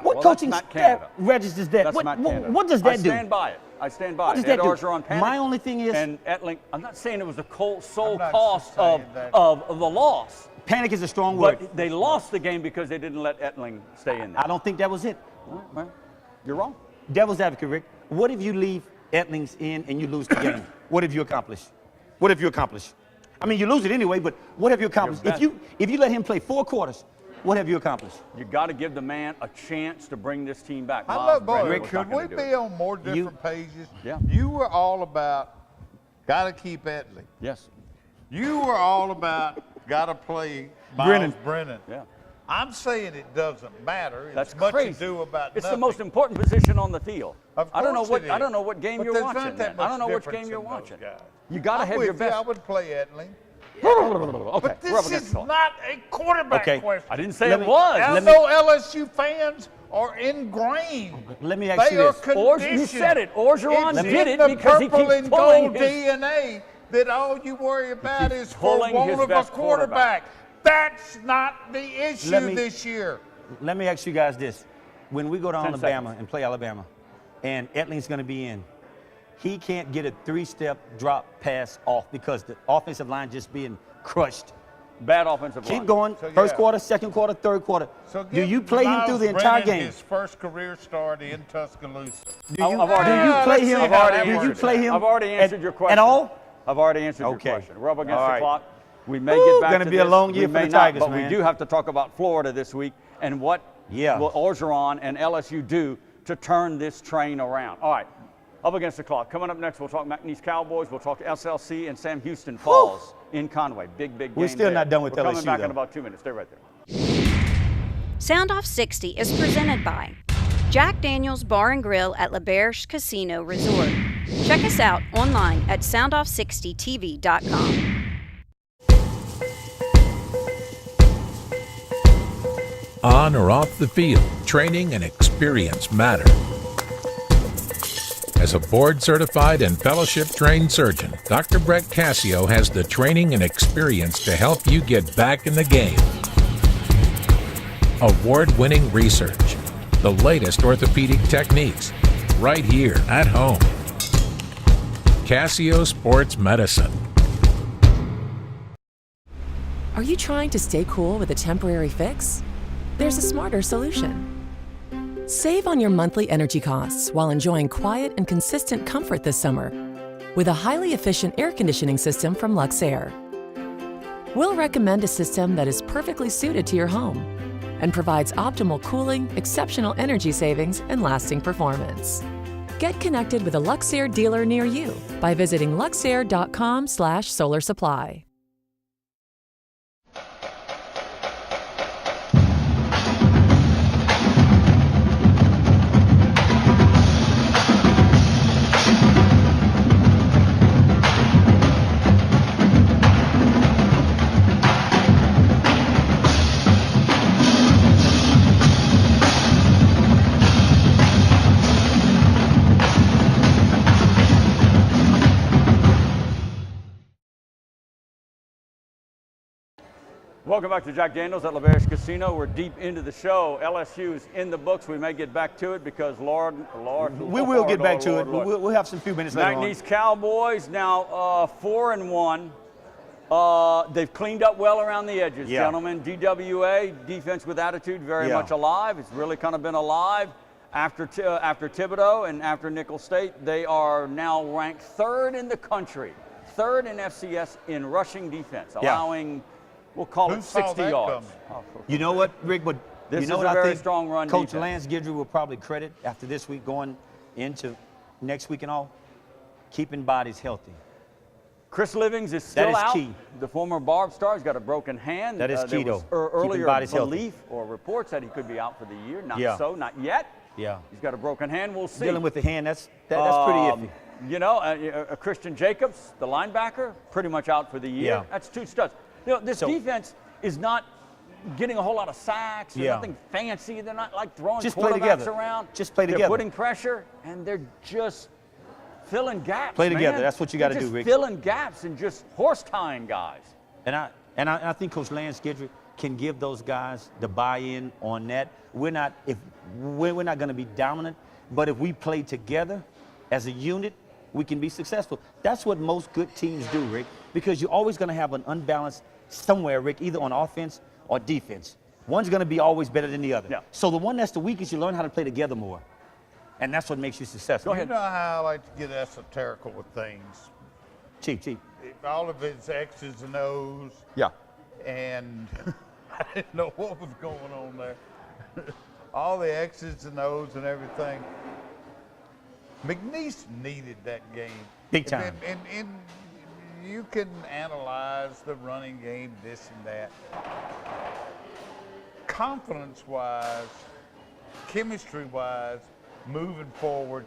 Speaker 3: What coaching staff registers that? What does that do?
Speaker 4: I stand by it. I stand by it.
Speaker 3: Ed Orgeron panicked. My only thing is,
Speaker 4: and Etling. I'm not saying it was the sole cost of the loss.
Speaker 3: Panic is a strong word.
Speaker 4: But they lost the game because they didn't let Etling stay in there.
Speaker 3: I don't think that was it.
Speaker 4: Well, you're wrong.
Speaker 3: Devil's advocate, Rick. What if you leave Etling's in and you lose the game? What have you accomplished? What have you accomplished? I mean, you lose it anyway, but what have you accomplished? If you let him play 4 quarters, what have you accomplished?
Speaker 4: You got to give the man a chance to bring this team back.
Speaker 5: I love boy. Rick, could we be on more different pages?
Speaker 4: Yeah.
Speaker 5: You were all about got to keep Etling.
Speaker 4: Yes.
Speaker 5: You were all about got to play Miles Brennan.
Speaker 4: Yeah.
Speaker 5: I'm saying it doesn't matter.
Speaker 4: That's
Speaker 5: much
Speaker 4: crazy.
Speaker 5: to do about
Speaker 4: it's
Speaker 5: nothing.
Speaker 4: the most important position on the field.
Speaker 5: Of
Speaker 4: I don't know
Speaker 5: course
Speaker 4: what game you're watching. I don't know which game you're watching. You got to have your best.
Speaker 5: I would play Etling.
Speaker 4: Okay.
Speaker 5: But this is not a quarterback question.
Speaker 4: I didn't say it was.
Speaker 5: I know LSU fans are ingrained.
Speaker 3: Let me ask you this.
Speaker 4: You said it. Orgeron did it because he
Speaker 5: purple
Speaker 4: keeps
Speaker 5: and
Speaker 4: pulling
Speaker 5: gold DNA that all you worry about is for
Speaker 4: pulling
Speaker 5: want
Speaker 4: his
Speaker 5: of a
Speaker 4: best
Speaker 5: quarterback. That's not the issue this year.
Speaker 3: Let me ask you guys this. When we go to
Speaker 4: 10
Speaker 3: Alabama
Speaker 4: seconds.
Speaker 3: and play Alabama, and Etling's going to be in, he can't get a 3-step drop pass off because the offensive line just being crushed.
Speaker 4: Bad offensive line.
Speaker 3: Keep going.
Speaker 5: So,
Speaker 3: First quarter, second quarter, third quarter.
Speaker 5: So
Speaker 3: do you play him through the entire game?
Speaker 5: His first career start in Tuscaloosa.
Speaker 3: Do you play him?
Speaker 4: I've already answered your question.
Speaker 3: At all?
Speaker 4: I've already answered your question. We're up against
Speaker 3: All
Speaker 4: the
Speaker 3: right.
Speaker 4: clock. We may get back to this.
Speaker 3: Going to be a long year for the Tigers,
Speaker 4: but
Speaker 3: man.
Speaker 4: we do have to talk about Florida this week and what will Orgeron and LSU do to turn this train around. All right, up against the clock. Coming up next, we'll talk McNeese Cowboys. We'll talk SLC and Sam Houston Falls in Conway. Big game.
Speaker 3: We're still not done with LSU,
Speaker 4: We're coming back
Speaker 3: though.
Speaker 4: in about 2 minutes. Stay right there.
Speaker 1: Sound Off 60 is presented by Jack Daniel's Bar and Grill at La Berge Casino Resort. Check us out online at soundoff60tv.com.
Speaker 9: On or off the field, training and experience matter. As a board-certified and fellowship-trained surgeon, Dr. Brett Cassio has the training and experience to help you get back in the game. Award-winning research, the latest orthopedic techniques, right here at home. Cassio Sports Medicine.
Speaker 10: Are you trying to stay cool with a temporary fix? There's a smarter solution. Save on your monthly energy costs while enjoying quiet and consistent comfort this summer with a highly efficient air conditioning system from Luxair. We'll recommend a system that is perfectly suited to your home and provides optimal cooling, exceptional energy savings, and lasting performance. Get connected with a Luxair dealer near you by visiting luxair.com/solar supply.
Speaker 4: Welcome back to Jack Daniels at La Berge Casino. We're deep into the show. LSU's in the books. We may get back to it because
Speaker 3: we will get back to it. We'll have some few minutes later on.
Speaker 4: McNeese Cowboys now 4-1. They've cleaned up well around the edges, gentlemen. DWA, defense with attitude, very much alive. It's really kind of been alive after Thibodeau and after Nicholls State. They are now ranked 3rd in the country, 3rd in FCS in rushing defense, allowing, we'll call it 60 yards.
Speaker 3: You know what, Rick? But
Speaker 4: this
Speaker 3: you know
Speaker 4: is
Speaker 3: what
Speaker 4: a very
Speaker 3: I think
Speaker 4: strong run
Speaker 3: Coach
Speaker 4: defense.
Speaker 3: Lance Guidry will probably credit after this week going into next week and all, keeping bodies healthy.
Speaker 4: Chris Livings is still out.
Speaker 3: Key.
Speaker 4: The former Barb star has got a broken hand.
Speaker 3: That is key,
Speaker 4: there was
Speaker 3: though.
Speaker 4: Earlier
Speaker 3: bodies
Speaker 4: belief or reports that he could be out for the year. Not so, not yet.
Speaker 3: Yeah.
Speaker 4: He's got a broken hand. We'll see.
Speaker 3: Dealing with the hand, that's pretty iffy.
Speaker 4: You know, Christian Jacobs, the linebacker, pretty much out for the year.
Speaker 3: Yeah.
Speaker 4: That's 2 studs. You know, this defense is not getting a whole lot of sacks. They're
Speaker 3: Yeah.
Speaker 4: nothing fancy. They're not like throwing
Speaker 3: Just play
Speaker 4: quarterbacks
Speaker 3: together.
Speaker 4: around.
Speaker 3: Just play
Speaker 4: They're
Speaker 3: together.
Speaker 4: putting pressure, and they're just filling gaps.
Speaker 3: Play together.
Speaker 4: Man.
Speaker 3: That's what you
Speaker 4: They're
Speaker 3: gotta do,
Speaker 4: just
Speaker 3: Rick.
Speaker 4: Filling gaps and just horse tying guys.
Speaker 3: And I think Coach Lance Guidry can give those guys the buy-in on that. We're not going to be dominant, but if we play together as a unit, we can be successful. That's what most good teams do, Rick, because you're always going to have an unbalance somewhere, Rick, either on offense or defense. One's going to be always better than the other.
Speaker 4: Yeah.
Speaker 3: So the one that's the weakest, you learn how to play together more. And that's what makes you successful.
Speaker 4: Go ahead.
Speaker 5: You know how I like to get esoterical with things.
Speaker 3: Chief.
Speaker 5: All of it's X's and O's,
Speaker 4: Yeah.
Speaker 5: and I didn't know what was going on there. All the X's and O's and everything. McNeese needed that game.
Speaker 3: Big time.
Speaker 5: And you can analyze the running game, this and that. Confidence-wise, chemistry-wise, moving forward,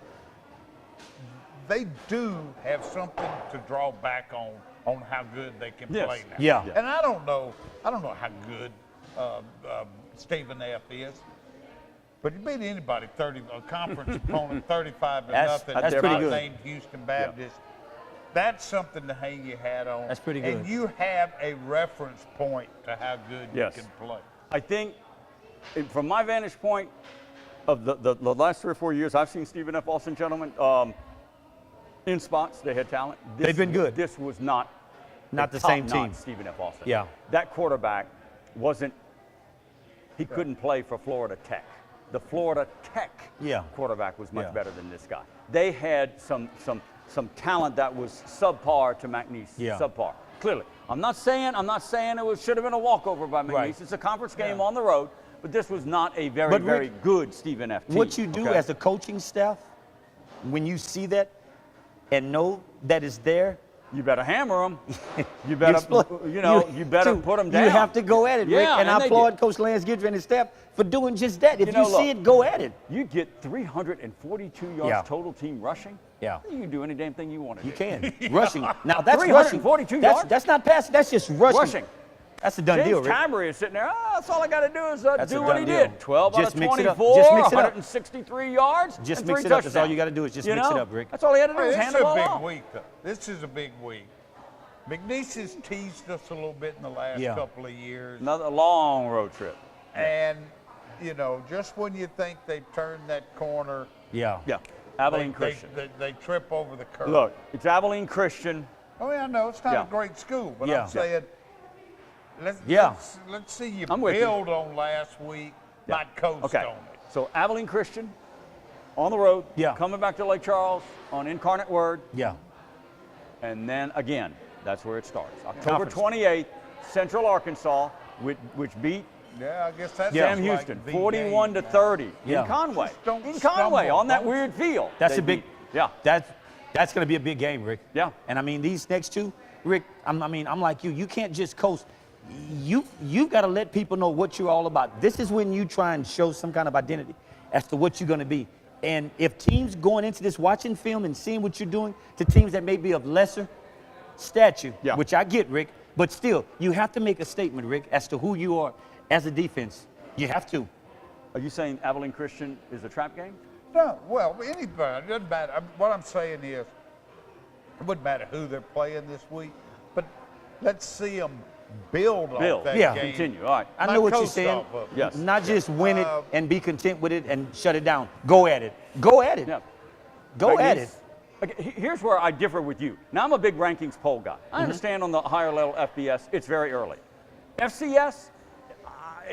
Speaker 5: they do have something to draw back on how good they can
Speaker 4: Yes.
Speaker 5: play now.
Speaker 3: Yeah.
Speaker 5: And I don't know how good Stephen F. is. But you beat anybody, a conference opponent, 35 to nothing.
Speaker 3: That's pretty good.
Speaker 5: Named Houston Baptist. That's something to hang your hat on.
Speaker 3: That's pretty good.
Speaker 5: And you have a reference point to how good
Speaker 4: Yes.
Speaker 5: you can play.
Speaker 4: I think, from my vantage point of the last 3 or 4 years, I've seen Stephen F. Austin, gentlemen, in spots. They had talent.
Speaker 3: They've been good.
Speaker 4: This was not
Speaker 3: Not the same
Speaker 4: top-notch
Speaker 3: team.
Speaker 4: Stephen F. Austin.
Speaker 3: Yeah.
Speaker 4: That quarterback wasn't. He couldn't play for Florida Tech. The Florida Tech quarterback was much better than this guy. They had some talent that was subpar to McNeese.
Speaker 3: Yeah.
Speaker 4: Subpar. Clearly. I'm not saying it should have been a walkover by McNeese.
Speaker 3: Right.
Speaker 4: It's a conference game on the road, but this was not a very,
Speaker 3: But Rick,
Speaker 4: very good Stephen F. team.
Speaker 3: What you do as a coaching staff, when you see that and know that it's there,
Speaker 4: you better hammer them. You better, you better put them down.
Speaker 3: You have to go at it, Rick.
Speaker 4: Yeah,
Speaker 3: And I
Speaker 4: they
Speaker 3: applaud
Speaker 4: did.
Speaker 3: Coach Lance Guidry and his staff for doing just that. If you,
Speaker 4: look,
Speaker 3: see it, go at it.
Speaker 4: You get 342 yards total team rushing.
Speaker 3: Yeah.
Speaker 4: You can do any damn thing you want to do.
Speaker 3: You can. Rushing. Now, that's rushing.
Speaker 4: 342 yards?
Speaker 3: That's not passing. That's just rushing.
Speaker 4: Rushing.
Speaker 3: That's a done
Speaker 4: James
Speaker 3: deal, Rick.
Speaker 4: Timery is sitting there. Oh, that's all I got to do is
Speaker 3: That's
Speaker 4: do
Speaker 3: a
Speaker 4: what
Speaker 3: done
Speaker 4: he
Speaker 3: deal.
Speaker 4: did. 12
Speaker 3: Just
Speaker 4: out of
Speaker 3: mix it up.
Speaker 4: 24,
Speaker 3: Just mix it up.
Speaker 4: 163 yards,
Speaker 3: Just
Speaker 4: and
Speaker 3: mix
Speaker 4: 3
Speaker 3: it up. That's all
Speaker 4: touchdowns.
Speaker 3: you got to do is just mix it up, Rick.
Speaker 4: That's all he had to do
Speaker 5: Hey,
Speaker 4: was
Speaker 5: this
Speaker 4: hand
Speaker 5: is
Speaker 4: the
Speaker 5: a
Speaker 4: ball
Speaker 5: big
Speaker 4: off.
Speaker 5: week, though. This is a big week. McNeese has teased us a little bit in the last
Speaker 3: Yeah.
Speaker 5: couple of years.
Speaker 4: Another long road trip.
Speaker 5: And, just when you think they've turned that corner,
Speaker 3: Yeah.
Speaker 4: Abilene Christian.
Speaker 5: they trip over the curve.
Speaker 4: Look, it's Abilene Christian.
Speaker 5: Oh, yeah, I know. It's not
Speaker 4: Yeah.
Speaker 5: a great school, but
Speaker 3: Yeah.
Speaker 5: I'm saying let's see you
Speaker 4: I'm with you.
Speaker 5: build on last week, not coast
Speaker 4: Okay.
Speaker 5: on it.
Speaker 4: So Abilene Christian on the road,
Speaker 3: Yeah.
Speaker 4: coming back to Lake Charles on Incarnate Word,
Speaker 3: Yeah.
Speaker 4: and then again, that's where it starts. October
Speaker 3: Conference.
Speaker 4: 28th, Central Arkansas, which beat
Speaker 5: Yeah, I guess that's
Speaker 4: Sam
Speaker 5: like
Speaker 4: Houston,
Speaker 5: the
Speaker 4: 41 to
Speaker 5: game,
Speaker 4: 30
Speaker 3: Yeah.
Speaker 4: in Conway.
Speaker 5: Just don't
Speaker 4: In Conway,
Speaker 5: stumble,
Speaker 4: on that
Speaker 5: don't-
Speaker 4: weird field.
Speaker 3: That's
Speaker 4: They
Speaker 3: a big.
Speaker 4: beat- Yeah.
Speaker 3: That's going to be a big game, Rick.
Speaker 4: Yeah.
Speaker 3: And I mean, these next two, Rick. I'm like you. You can't just coast. You've got to let people know what you're all about. This is when you try and show some kind of identity as to what you're going to be. And if teams going into this watching film and seeing what you're doing to teams that may be of lesser stature,
Speaker 4: Yeah.
Speaker 3: which I get, Rick, but still, you have to make a statement, Rick, as to who you are as a defense. You have to.
Speaker 4: Are you saying Abilene Christian is a trap game?
Speaker 5: No, well, anybody, it doesn't matter. What I'm saying is, it wouldn't matter who they're playing this week, but let's see them build off that
Speaker 3: Yeah.
Speaker 5: game.
Speaker 4: Continue. All right.
Speaker 3: I
Speaker 5: Not
Speaker 3: know what you're
Speaker 5: coast
Speaker 3: saying.
Speaker 5: off of it.
Speaker 4: Yes.
Speaker 3: Not just win it and be content with it and shut it down. Go at it. Go at it.
Speaker 4: Yeah.
Speaker 3: Go at it.
Speaker 4: Okay, here's where I differ with you. Now, I'm a big rankings poll guy. I understand on the higher level FBS, it's very early. FCS,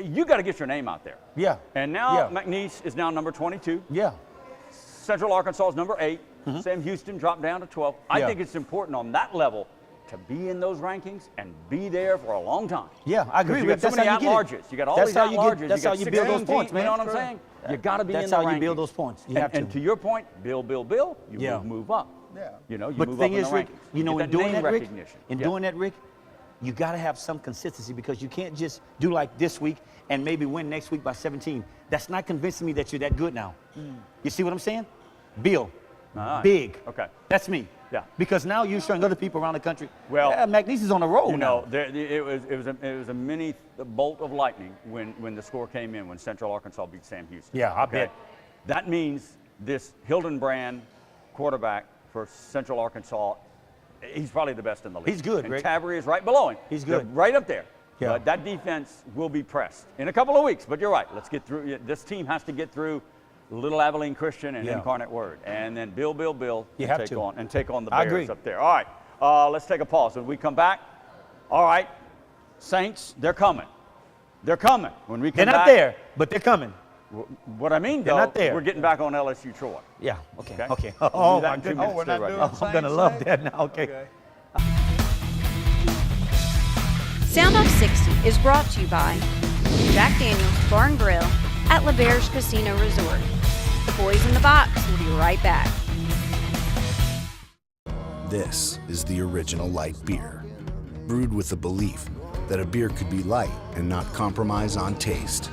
Speaker 4: you got to get your name out there.
Speaker 3: Yeah.
Speaker 4: And now
Speaker 3: Yeah.
Speaker 4: McNeese is now number 22.
Speaker 3: Yeah.
Speaker 4: Central Arkansas is number 8. Sam Houston dropped down to 12. I
Speaker 3: Yeah.
Speaker 4: think it's important on that level to be in those rankings and be there for a long time.
Speaker 3: Yeah, I agree.
Speaker 4: You
Speaker 3: Rick.
Speaker 4: got so many at-larges. You got all
Speaker 3: That's
Speaker 4: these
Speaker 3: how you
Speaker 4: at-larges.
Speaker 3: get. That's
Speaker 4: you
Speaker 3: how
Speaker 4: got
Speaker 3: you build those
Speaker 4: 16,
Speaker 3: points, man.
Speaker 4: You know what I'm saying? You got to be in the
Speaker 3: That's how
Speaker 4: rankings.
Speaker 3: you build those points. You have
Speaker 4: and
Speaker 3: to.
Speaker 4: to your point, build. You
Speaker 3: Yeah.
Speaker 4: move up.
Speaker 5: Yeah.
Speaker 4: You know, you
Speaker 3: But
Speaker 4: move
Speaker 3: the thing
Speaker 4: up in
Speaker 3: is,
Speaker 4: the
Speaker 3: Rick,
Speaker 4: rankings.
Speaker 3: you know,
Speaker 4: Get
Speaker 3: in doing
Speaker 4: name
Speaker 3: that, Rick,
Speaker 4: recognition.
Speaker 3: doing that, Rick, you got to have some consistency because you can't just do like this week and maybe win next week by 17. That's not convincing me that you're that good now. You see what I'm saying? Build.
Speaker 4: All right.
Speaker 3: Big.
Speaker 4: Okay.
Speaker 3: That's me.
Speaker 4: Yeah.
Speaker 3: Because now you're showing other people around the country,
Speaker 4: well,
Speaker 3: yeah, McNeese is on the road
Speaker 4: you
Speaker 3: now.
Speaker 4: know, it was a mini bolt of lightning when the score came in when Central Arkansas beat Sam Houston.
Speaker 3: Yeah, I bet.
Speaker 4: That means this Hildenbrand quarterback for Central Arkansas, he's probably the best in the league.
Speaker 3: He's good,
Speaker 4: and
Speaker 3: Rick.
Speaker 4: Tavery is right below him.
Speaker 3: He's good.
Speaker 4: They're right up there.
Speaker 3: Yeah.
Speaker 4: But that defense will be pressed in a couple of weeks. But you're right. Let's get through. This team has to get through Little Abilene Christian and Incarnate Word, and then Bill,
Speaker 3: you have
Speaker 4: take
Speaker 3: to.
Speaker 4: on the
Speaker 3: I
Speaker 4: Bears
Speaker 3: agree.
Speaker 4: up there. All right, let's take a pause. When we come back, all right, Saints, they're coming. They're coming. When we come
Speaker 3: They're not
Speaker 4: back,
Speaker 3: there, but they're coming.
Speaker 4: What I mean,
Speaker 3: They're
Speaker 4: though,
Speaker 3: not there.
Speaker 4: we're getting back on LSU Troy.
Speaker 3: Yeah. Okay.
Speaker 4: Okay.
Speaker 3: Okay.
Speaker 4: We'll
Speaker 3: Oh
Speaker 4: do that
Speaker 3: my
Speaker 4: in 2
Speaker 3: goodness.
Speaker 4: minutes.
Speaker 5: we're
Speaker 4: Stay
Speaker 5: not
Speaker 4: right
Speaker 5: doing
Speaker 4: there.
Speaker 5: Saints
Speaker 3: I'm gonna love
Speaker 5: next?
Speaker 3: that now. Okay.
Speaker 1: Soundoff 60 is brought to you by Jack Daniels Bar and Grill at LaBerge Casino Resort. The boys in the box will be right back.
Speaker 6: This is the original light beer, brewed with the belief that a beer could be light and not compromise on taste,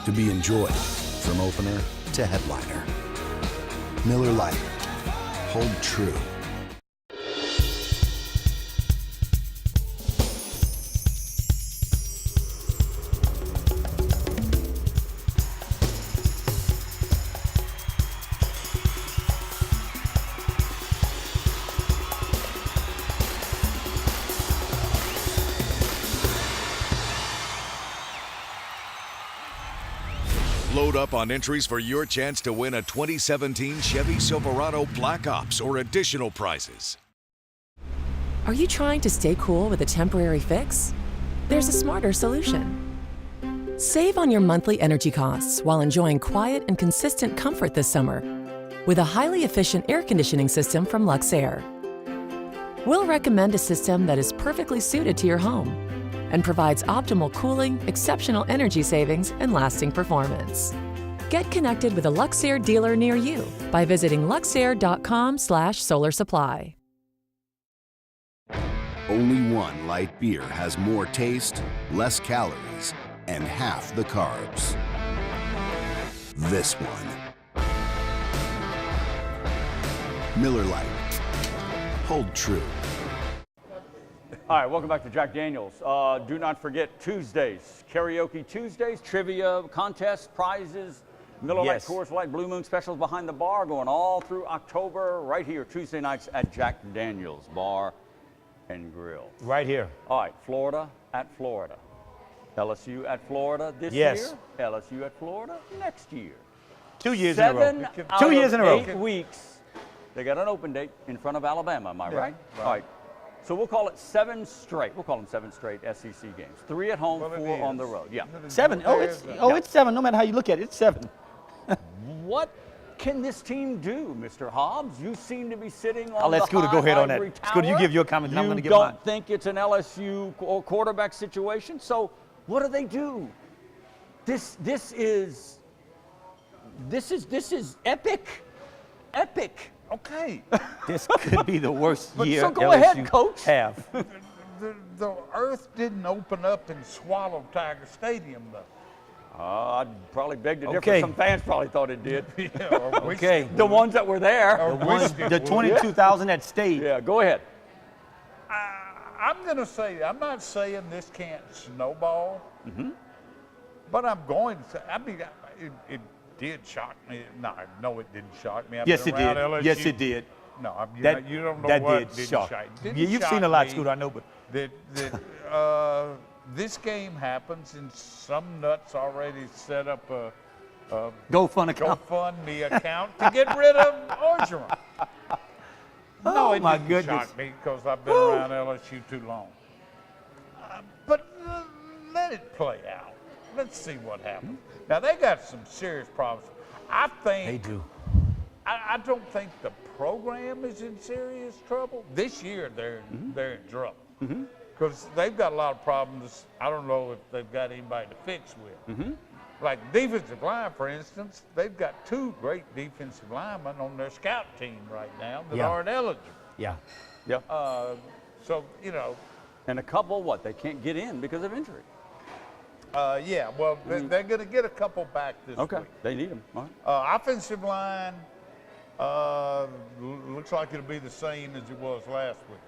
Speaker 6: to be enjoyed from opener to headliner. Miller Lite. Hold true.
Speaker 7: Load up on entries for your chance to win a 2017 Chevy Silverado Black Ops or additional prizes.
Speaker 10: Are you trying to stay cool with a temporary fix? There's a smarter solution. Save on your monthly energy costs while enjoying quiet and consistent comfort this summer with a highly efficient air conditioning system from Luxair. We'll recommend a system that is perfectly suited to your home and provides optimal cooling, exceptional energy savings, and lasting performance. Get connected with a Luxair dealer near you by visiting luxair.com/solarsupply.
Speaker 6: Only one light beer has more taste, less calories, and half the carbs. This one. Miller Lite. Hold true.
Speaker 4: All right, welcome back to Jack Daniels. Do not forget Tuesdays, Karaoke Tuesdays, trivia contests, prizes, Miller Lite, Coors Light, Blue Moon specials behind the bar going all through October right here, Tuesday nights at Jack Daniels Bar and Grill.
Speaker 3: Right here.
Speaker 4: All right, Florida at Florida. LSU at Florida this year. LSU at Florida next year.
Speaker 3: 2 years in a row.
Speaker 4: 7 out
Speaker 3: 2 years in a row.
Speaker 4: of 8 weeks, they got an open date in front of Alabama, am I right? All right. So we'll call it 7 straight. We'll call them 7 straight SEC games. 3 at home, 4 on the road. Yeah.
Speaker 3: 7. Oh, it's 7. No matter how you look at it, it's 7.
Speaker 4: What can this team do, Mr. Hobbs? You seem to be sitting on
Speaker 3: I'll let
Speaker 4: the
Speaker 3: Scooter
Speaker 4: high
Speaker 3: go ahead on that.
Speaker 4: ivory tower.
Speaker 3: Scooter, you give your comment, and I'm going to give
Speaker 4: You
Speaker 3: mine.
Speaker 4: don't think it's an LSU quarterback situation? So what do? This is epic. Epic.
Speaker 5: Okay.
Speaker 3: This could be the worst year
Speaker 4: so go
Speaker 3: LSU
Speaker 4: ahead, Coach.
Speaker 3: have.
Speaker 5: The earth didn't open up and swallow Tiger Stadium, though.
Speaker 4: I'd probably beg to differ.
Speaker 3: Okay.
Speaker 4: Some fans probably thought it did.
Speaker 3: Okay.
Speaker 4: The ones that were there.
Speaker 3: The 22,000 that stayed.
Speaker 4: Yeah, go ahead.
Speaker 5: I'm going to say, I'm not saying this can't snowball, but I'm going to say, I mean, it did shock me. No, it didn't shock me. I've
Speaker 3: Yes,
Speaker 5: been
Speaker 3: it did.
Speaker 5: around LSU.
Speaker 3: Yes, it did.
Speaker 5: No,
Speaker 3: That-
Speaker 5: you don't know
Speaker 3: that
Speaker 5: what
Speaker 3: did
Speaker 5: didn't
Speaker 3: shock.
Speaker 5: shock.
Speaker 3: Yeah,
Speaker 5: Didn't
Speaker 3: you've
Speaker 5: shock
Speaker 3: seen a lot,
Speaker 5: me
Speaker 3: Scooter, I know, but
Speaker 5: that this game happens and some nuts already set up a GoFundMe account to get rid of Orgeron. No, it
Speaker 3: my
Speaker 5: didn't
Speaker 3: goodness.
Speaker 5: shock me because I've been around LSU too long. But let it play out. Let's see what happens. Now, they got some serious problems. I think
Speaker 3: they do.
Speaker 5: I don't think the program is in serious trouble. This year, they're in trouble. Because they've got a lot of problems. I don't know if they've got anybody to fix with. Like defensive line, for instance, they've got 2 great defensive linemen on their scout team right now that aren't eligible.
Speaker 3: Yeah.
Speaker 4: Yeah.
Speaker 5: So, you know.
Speaker 4: And a couple, they can't get in because of injury.
Speaker 5: Yeah, well, they're going to get a couple back this week.
Speaker 4: They need them. All right.
Speaker 5: Offensive line, Looks like it'll be the same as it was last week,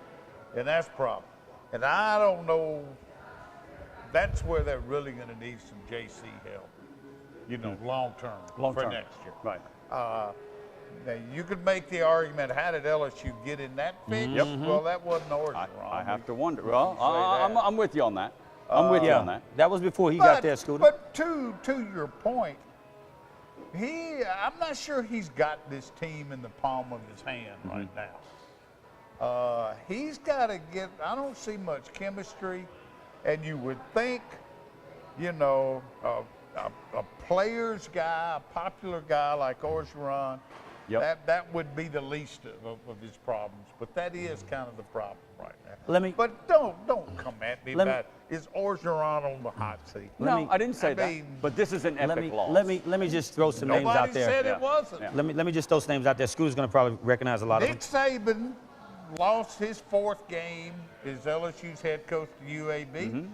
Speaker 5: and that's a problem. And I don't know. That's where they're really going to need some JC help. You know, long term for next year.
Speaker 4: Right.
Speaker 5: Now you could make the argument, how did LSU get in that fix? Well, that wasn't Orgeron.
Speaker 4: I have to wonder. Well, I'm with you on that. I'm with you on that.
Speaker 3: That was before he got there, Scooter.
Speaker 5: But to your point, I'm not sure he's got this team in the palm of his hand right now. He's got to get, I don't see much chemistry, and you would think, you know, a player's guy, a popular guy like Orgeron, that would be the least of his problems. But that is kind of the problem right now. But don't come at me about, is Orgeron on the hot seat?
Speaker 4: No, I didn't say that. But this is an epic loss.
Speaker 3: Let me just throw some names out there.
Speaker 5: Nobody said it wasn't.
Speaker 3: Let me just throw some names out there. Scooter's going to probably recognize a lot of them.
Speaker 5: Nick Saban lost his 4th game as LSU's head coach to UAB.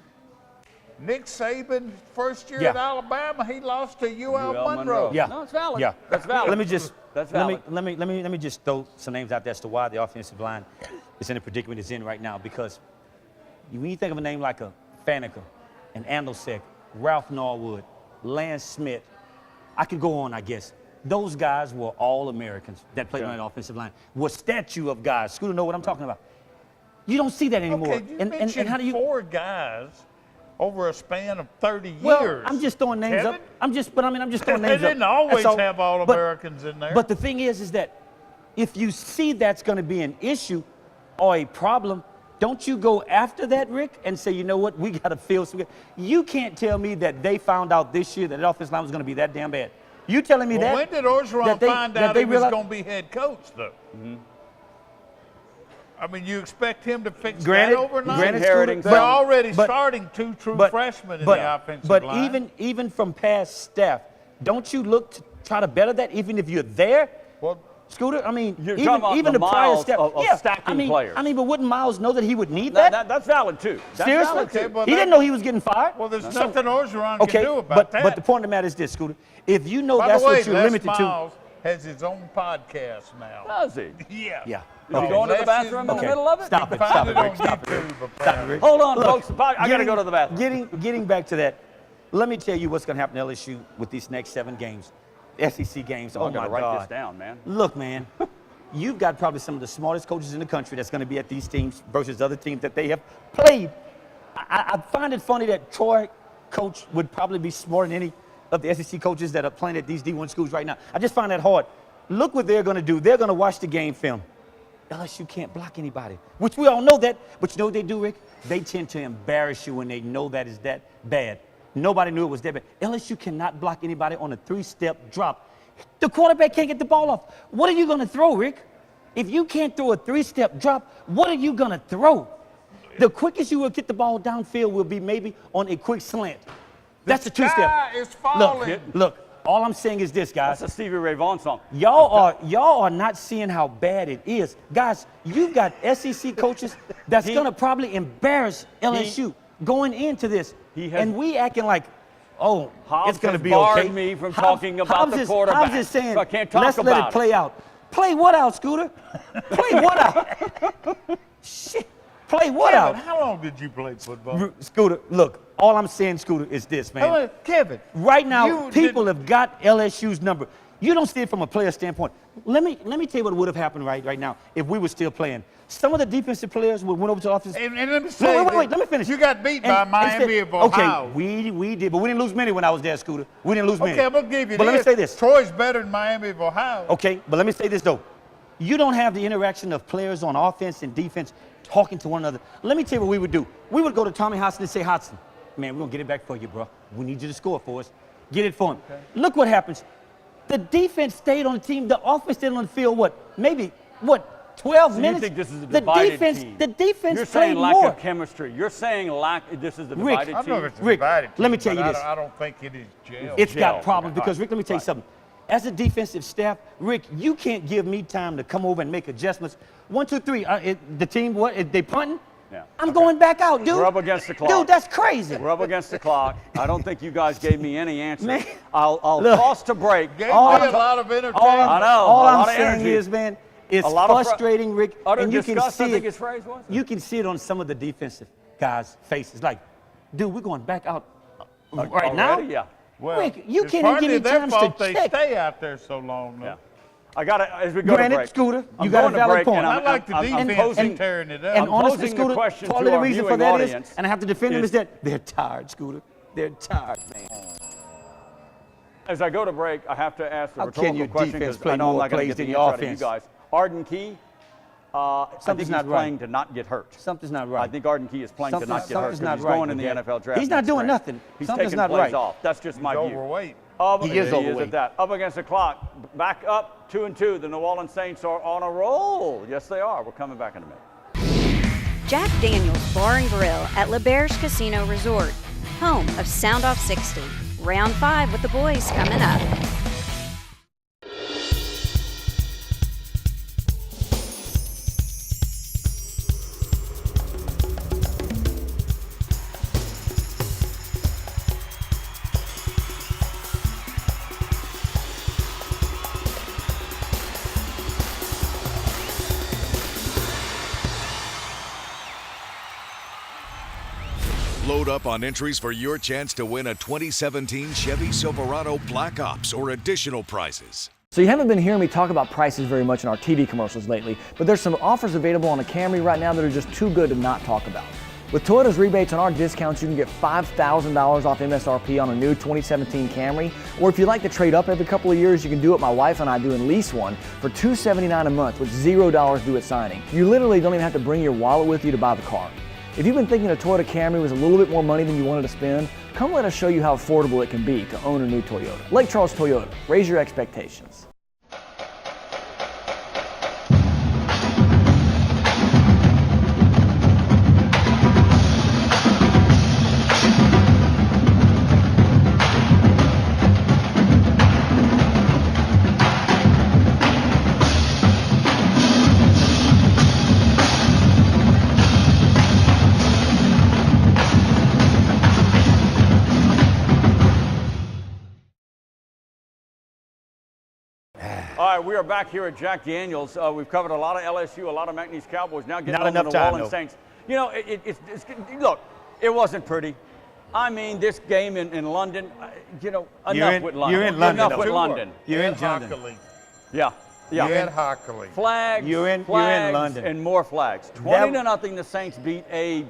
Speaker 5: Nick Saban, first year at Alabama, he lost to UL Monroe.
Speaker 3: Yeah.
Speaker 4: No, it's valid.
Speaker 3: Yeah.
Speaker 4: That's valid.
Speaker 3: Let me just throw some names out there as to why the offensive line is in the predicament it's in right now. Because when you think of a name like a Faneca, an Andelsek, Ralph Norwood, Lance Smith, I could go on, I guess. Those guys were all Americans that played on that offensive line. Were statue of guys. Scooter know what I'm talking about. You don't see that anymore.
Speaker 5: Okay, you mentioned how do you 4 guys over a span of 30 years.
Speaker 3: Well, I'm just throwing names up. I'm just throwing names up.
Speaker 5: They didn't always have all Americans in there.
Speaker 3: But the thing is that if you see that's going to be an issue or a problem, don't you go after that, Rick, and say, you know what, we got to fill some. You can't tell me that they found out this year that the offensive line was going to be that damn bad. You telling me that?
Speaker 5: When did Orgeron find out he was going to be head coach, though? I mean, you expect him to fix that overnight? They're already starting 2 true freshmen in the offensive line.
Speaker 3: But even from past staff, don't you look to try to better that, even if you're there?
Speaker 5: Well,
Speaker 3: Scooter, I mean,
Speaker 4: You're
Speaker 3: even the prior staff
Speaker 4: of stacking players.
Speaker 3: I mean, but wouldn't Miles know that he would need that?
Speaker 4: That's valid too.
Speaker 3: Seriously?
Speaker 5: Valid
Speaker 3: he didn't know he was getting fired.
Speaker 5: Well, there's nothing Orgeron can do about that.
Speaker 3: But the point of the matter is this, Scooter. If you know
Speaker 5: By
Speaker 3: that's
Speaker 5: the way,
Speaker 3: what you're
Speaker 5: Les
Speaker 3: limited
Speaker 5: Miles has his own podcast now.
Speaker 4: Does he?
Speaker 5: Yeah.
Speaker 3: Yeah.
Speaker 4: Is he going to the bathroom in the middle of it?
Speaker 3: Stop it, Rick.
Speaker 4: Hold on, folks. I got to go to the bathroom.
Speaker 3: Getting back to that, let me tell you what's going to happen to LSU with these next 7 games, SEC games. Oh,
Speaker 4: I got to
Speaker 3: my God.
Speaker 4: write this down, man.
Speaker 3: Look, man, you've got probably some of the smartest coaches in the country that's going to be at these teams versus other teams that they have played. I find it funny that Troy coach would probably be smarter than any of the SEC coaches that are playing at these D1 schools right now. I just find that hard. Look what they're going to do. They're going to watch the game film. LSU can't block anybody, which we all know that. But you know what they do, Rick? They tend to embarrass you when they know that is that bad. Nobody knew it was that bad. LSU cannot block anybody on a 3-step drop. The quarterback can't get the ball off. What are you going to throw, Rick? If you can't throw a 3-step drop, what are you going to throw? The quickest you will get the ball downfield will be maybe on a quick slant. That's a 2-step.
Speaker 5: The sky is falling.
Speaker 3: Look. All I'm saying is this, guys.
Speaker 4: That's a Stevie Ray Vaughan song.
Speaker 3: Y'all are not seeing how bad it is. Guys, you've got SEC coaches that's going to probably embarrass LSU going into this. And we acting like, oh, it's going to be okay.
Speaker 4: Barred me from talking about the quarterback.
Speaker 3: I'm just saying,
Speaker 4: so I can't talk
Speaker 3: let's
Speaker 4: about
Speaker 3: let it play out. Play what out, Scooter? Play what out? Shit. Play what
Speaker 5: Kevin,
Speaker 3: out?
Speaker 5: how long did you play football?
Speaker 3: Scooter, look, all I'm saying, Scooter, is this, man.
Speaker 5: Kevin.
Speaker 3: Right now, people have got LSU's number. You don't see it from a player standpoint. Let me tell you what would have happened right now if we were still playing. Some of the defensive players would went over to the offense.
Speaker 5: And let me say,
Speaker 3: wait, let me finish.
Speaker 5: You got beat by Miami of Ohio.
Speaker 3: Okay, we did, but we didn't lose many when I was there, Scooter. We didn't lose many.
Speaker 5: Okay, I'm going to give you
Speaker 3: but
Speaker 5: this.
Speaker 3: Let me say this.
Speaker 5: Troy's better than Miami of Ohio.
Speaker 3: Okay, but let me say this, though. You don't have the interaction of players on offense and defense talking to one another. Let me tell you what we would do. We would go to Tommy Hodson and say, Hodson, man, we're going to get it back for you, bro. We need you to score for us. Get it for him. Okay. Look what happens. The defense stayed on the team. The offense stayed on the field, 12 minutes?
Speaker 4: You think this is a divided team?
Speaker 3: The defense
Speaker 4: You're saying
Speaker 3: played
Speaker 4: lack
Speaker 3: more.
Speaker 4: of chemistry. You're saying this is the
Speaker 3: Rick,
Speaker 4: divided
Speaker 5: I
Speaker 4: team?
Speaker 5: know it's a
Speaker 3: Rick,
Speaker 5: divided team,
Speaker 3: let me tell you this.
Speaker 5: I don't think it is jail.
Speaker 3: It's got problems because, Rick, let me tell you something. As a defensive staff, Rick, you can't give me time to come over and make adjustments. 1, 2, 3. The team, what? They punting?
Speaker 4: Yeah.
Speaker 3: I'm going back out, dude.
Speaker 4: We're up against the clock.
Speaker 3: Dude, that's crazy.
Speaker 4: We're up against the clock. I don't think you guys gave me any answers.
Speaker 3: Man.
Speaker 4: I'll
Speaker 3: Look.
Speaker 4: toss to break.
Speaker 5: Gave me a lot of entertainment.
Speaker 4: I know.
Speaker 3: All
Speaker 4: a
Speaker 3: I'm
Speaker 4: lot of
Speaker 3: saying
Speaker 4: energy.
Speaker 3: is, man, it's
Speaker 4: A lot of
Speaker 3: frustrating, Rick.
Speaker 4: Utter
Speaker 3: And you can
Speaker 4: disgust,
Speaker 3: see
Speaker 4: I think
Speaker 3: it.
Speaker 4: his phrase was.
Speaker 3: You can see it on some of the defensive guys' faces. Like, dude, we're going back out right now.
Speaker 4: Already? Yeah.
Speaker 5: Well,
Speaker 3: Rick, you
Speaker 5: it's
Speaker 3: can't even
Speaker 5: partly
Speaker 3: give me
Speaker 5: their
Speaker 3: chance
Speaker 5: fault
Speaker 3: to
Speaker 5: they
Speaker 3: check.
Speaker 5: stay out there so long. Though.
Speaker 4: Yeah. I got it as we go
Speaker 3: Granted,
Speaker 4: to break.
Speaker 3: Scooter,
Speaker 4: I'm
Speaker 3: you got a
Speaker 4: going to
Speaker 3: valid
Speaker 4: break,
Speaker 3: point.
Speaker 4: and
Speaker 5: I like the
Speaker 4: I'm
Speaker 5: defense
Speaker 4: posing,
Speaker 5: tearing it up.
Speaker 3: And
Speaker 4: I'm
Speaker 3: honestly,
Speaker 4: posing the
Speaker 3: Scooter,
Speaker 4: question
Speaker 3: part
Speaker 4: to
Speaker 3: of the
Speaker 4: our
Speaker 3: reason for
Speaker 4: viewing
Speaker 3: that is,
Speaker 4: audience
Speaker 3: and I have to defend them,
Speaker 4: is-
Speaker 3: is that they're tired, Scooter. They're tired, man.
Speaker 4: As I go to break, I have to ask the
Speaker 3: How can your
Speaker 4: rhetorical question
Speaker 3: defense
Speaker 4: because
Speaker 3: play
Speaker 4: I know I'm
Speaker 3: more
Speaker 4: not going to
Speaker 3: plays
Speaker 4: get the
Speaker 3: than
Speaker 4: answer
Speaker 3: your
Speaker 4: out of you
Speaker 3: offense?
Speaker 4: guys. Arden Key, I think
Speaker 3: Something's
Speaker 4: he's
Speaker 3: not
Speaker 4: playing
Speaker 3: right.
Speaker 4: to not get hurt.
Speaker 3: Something's not right.
Speaker 4: I think Arden Key is playing to not get hurt
Speaker 3: Something's
Speaker 4: because
Speaker 3: not
Speaker 4: he's
Speaker 3: right
Speaker 4: going in
Speaker 3: with
Speaker 4: the
Speaker 3: that.
Speaker 4: NFL draft.
Speaker 3: He's not
Speaker 4: next
Speaker 3: doing
Speaker 4: spring.
Speaker 3: nothing.
Speaker 4: He's
Speaker 3: Something's
Speaker 4: taking
Speaker 3: not
Speaker 4: plays
Speaker 3: right.
Speaker 4: off. That's just my
Speaker 5: He's
Speaker 4: view.
Speaker 5: overweight.
Speaker 3: He is
Speaker 4: Is
Speaker 3: overweight.
Speaker 4: at that. Up against the clock. Back up 2-2. The New Orleans Saints are on a roll. Yes, they are. We're coming back in a minute.
Speaker 1: Jack Daniels Bar and Grill at LeBerge Casino Resort, home of Sound Off 60. Round 5 with the boys coming up.
Speaker 7: Load up on entries for your chance to win a 2017 Chevy Silverado Black Ops or additional prizes.
Speaker 8: So you haven't been hearing me talk about prices very much in our TV commercials lately, but there's some offers available on a Camry right now that are just too good to not talk about. With Toyota's rebates on our discounts, you can get $5,000 off MSRP on a new 2017 Camry, or if you like to trade up every couple of years, you can do what my wife and I do and lease one for $279 a month with $0 due at signing. You literally don't even have to bring your wallet with you to buy the car. If you've been thinking a Toyota Camry was a little bit more money than you wanted to spend, come let us show you how affordable it can be to own a new Toyota. Lake Charles Toyota, raise your expectations.
Speaker 4: All right, we are back here at Jack Daniels. We've covered a lot of LSU, a lot of McNeese Cowboys. Now getting
Speaker 3: Not
Speaker 4: on the
Speaker 3: enough
Speaker 4: New
Speaker 3: time,
Speaker 4: Orleans
Speaker 3: though.
Speaker 4: Saints. You know, look, it wasn't pretty. I mean, this game in London, enough with London.
Speaker 3: You're in London,
Speaker 4: Enough
Speaker 3: though.
Speaker 4: with London.
Speaker 3: You're in
Speaker 5: Hockley.
Speaker 3: London.
Speaker 4: Yeah. Yeah.
Speaker 5: Ed Hockley.
Speaker 4: Flags,
Speaker 3: You're in
Speaker 4: flags,
Speaker 3: London.
Speaker 4: and more flags. 20-0, the Saints beat a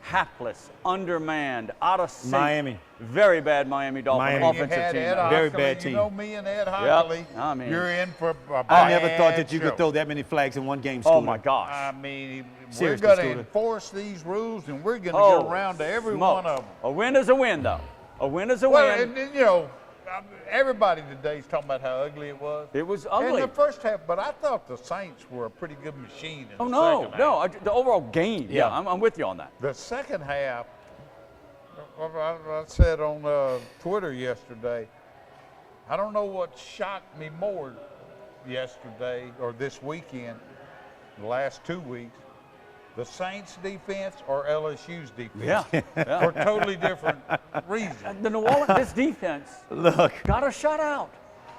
Speaker 4: hapless, undermanned, out of sync,
Speaker 3: Miami.
Speaker 4: very bad Miami Dolphins
Speaker 3: Miami.
Speaker 5: You
Speaker 4: offensive
Speaker 5: had
Speaker 4: team.
Speaker 5: Ed
Speaker 3: Very
Speaker 5: Hockley.
Speaker 3: bad team.
Speaker 5: You know me and Ed Hockley.
Speaker 4: I mean-
Speaker 5: you're in for a
Speaker 3: I never thought
Speaker 5: bad
Speaker 3: that you
Speaker 5: show.
Speaker 3: could throw that many flags in one game, Scooter.
Speaker 4: Oh my gosh.
Speaker 5: I mean,
Speaker 3: Seriously,
Speaker 5: we're going to
Speaker 3: Scooter.
Speaker 5: enforce these rules, and we're going to
Speaker 4: Oh,
Speaker 5: get around to every
Speaker 4: smokes.
Speaker 5: one of them.
Speaker 4: A win is a win, though. A win is a
Speaker 5: Well,
Speaker 4: win.
Speaker 5: and everybody today is talking about how ugly it was.
Speaker 4: It was
Speaker 5: In
Speaker 4: ugly.
Speaker 5: the first half, but I thought the Saints were a pretty good machine in
Speaker 4: Oh,
Speaker 5: the
Speaker 4: no,
Speaker 5: second
Speaker 4: no.
Speaker 5: half.
Speaker 4: The overall game, yeah,
Speaker 3: Yeah.
Speaker 4: I'm with you on that.
Speaker 5: The second half, I said on Twitter yesterday, I don't know what shocked me more yesterday or this weekend, the last 2 weeks, the Saints defense or LSU's defense.
Speaker 4: Yeah.
Speaker 5: For totally different reasons.
Speaker 4: The New Orleans, this defense
Speaker 3: Look.
Speaker 4: got a shutout.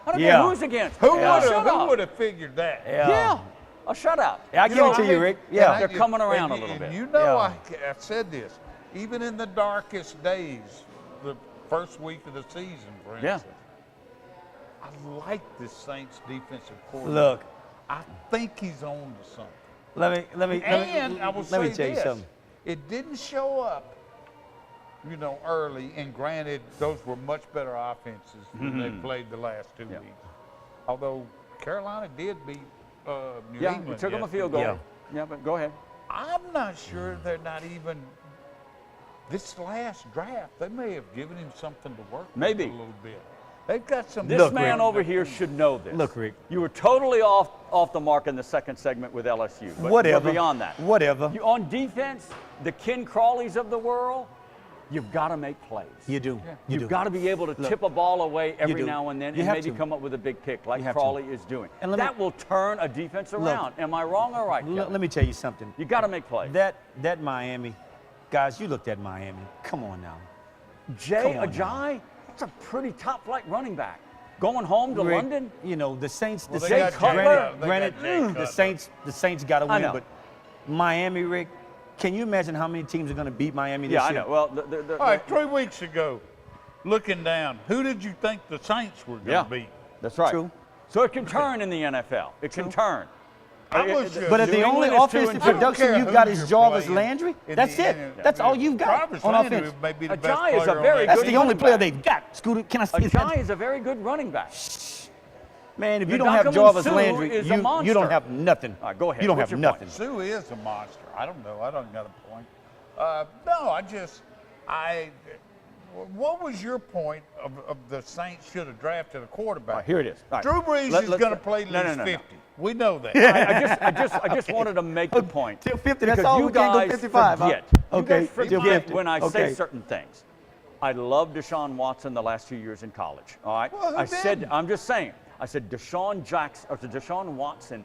Speaker 4: I don't
Speaker 3: Yeah.
Speaker 4: care who's against.
Speaker 5: Who
Speaker 4: They got a
Speaker 5: would
Speaker 4: shutout.
Speaker 5: have figured that?
Speaker 4: Yeah, a shutout.
Speaker 3: Yeah, I give it to you, Rick. Yeah.
Speaker 4: They're coming around a little bit.
Speaker 5: You know,
Speaker 3: Yeah.
Speaker 5: I said this, even in the darkest days, the first week of the season, for
Speaker 4: Yeah.
Speaker 5: instance, I like this Saints defensive coordinator.
Speaker 3: Look.
Speaker 5: I think he's on to something.
Speaker 3: Let me
Speaker 5: Let me
Speaker 3: tell you something.
Speaker 5: It didn't show up, early, and granted, those were much better offenses than they played the last 2 weeks. Although Carolina did beat New
Speaker 4: Yeah,
Speaker 5: England.
Speaker 4: it took them a
Speaker 5: yesterday.
Speaker 4: field goal.
Speaker 3: Yeah.
Speaker 4: Yeah, but go ahead.
Speaker 5: I'm not sure they're not even. This last draft, they may have given him something to work
Speaker 4: Maybe.
Speaker 5: with a little bit. They've got some.
Speaker 4: This man over here should know this.
Speaker 3: Look, Rick.
Speaker 4: You were totally off the mark in the second segment with LSU. But
Speaker 3: Whatever.
Speaker 4: We're beyond that.
Speaker 3: Whatever.
Speaker 4: On defense, the Ken Crawleys of the world, you've got to make plays.
Speaker 3: You do.
Speaker 4: You've got to be able to tip a ball away every now and then and maybe
Speaker 3: to.
Speaker 4: come up with a big pick like
Speaker 3: You
Speaker 4: Crawley is doing.
Speaker 3: And
Speaker 4: that will turn a defense around. Am I wrong or right?
Speaker 3: Let me tell you something.
Speaker 4: You got to make plays.
Speaker 3: That Miami, guys, you looked at Miami. Come on now.
Speaker 4: Jay Ajayi, that's a pretty top-flight running back. Going home to London?
Speaker 3: You know, the Saints,
Speaker 5: Well,
Speaker 3: granted,
Speaker 5: the
Speaker 3: Saints got to win,
Speaker 4: know.
Speaker 3: but Miami, Rick, can you imagine how many teams are going to beat Miami this
Speaker 4: Yeah,
Speaker 3: year?
Speaker 4: I know. Well,
Speaker 5: All right, 3 weeks ago, looking down, who did you think the Saints were going to beat?
Speaker 4: That's right.
Speaker 3: True.
Speaker 4: So it can turn in the NFL. It can turn.
Speaker 3: But if the only
Speaker 4: England is
Speaker 3: offensive
Speaker 4: 2-2.
Speaker 3: production you've got is Jarvis Landry, that's it. That's all you've got on offense.
Speaker 5: Ajayi
Speaker 4: is a very
Speaker 3: That's
Speaker 4: good
Speaker 3: the only
Speaker 4: running
Speaker 3: player
Speaker 4: back.
Speaker 3: they've got. Scooter, can I say
Speaker 4: Ajayi
Speaker 3: that?
Speaker 4: is a very good running back.
Speaker 3: Man, if you
Speaker 4: The
Speaker 3: don't have
Speaker 4: Ndamukong
Speaker 3: Jarvis
Speaker 4: Suh
Speaker 3: Landry,
Speaker 4: is a
Speaker 3: you
Speaker 4: monster.
Speaker 3: don't have nothing.
Speaker 4: All right, go ahead.
Speaker 3: You don't
Speaker 4: What's
Speaker 3: have
Speaker 4: your
Speaker 3: nothing.
Speaker 5: Sue is a monster. I don't know. I don't got a point. What was your point of the Saints should have drafted a quarterback?
Speaker 4: All right, here it is. All right.
Speaker 5: Drew Brees is going to play at least 50. We know that.
Speaker 4: I just wanted to make the point.
Speaker 3: Till 50, that's
Speaker 4: because
Speaker 3: all.
Speaker 4: you
Speaker 3: We can't go
Speaker 4: guys
Speaker 3: 55. Huh?
Speaker 4: forget.
Speaker 3: Okay,
Speaker 4: You guys
Speaker 3: till
Speaker 4: forget
Speaker 3: 50.
Speaker 4: when I say
Speaker 3: Okay.
Speaker 4: certain things. I love Deshaun Watson the last 2 years in college. All right.
Speaker 5: Well, who
Speaker 4: I said,
Speaker 5: didn't?
Speaker 4: I'm just saying. I said Deshaun Watson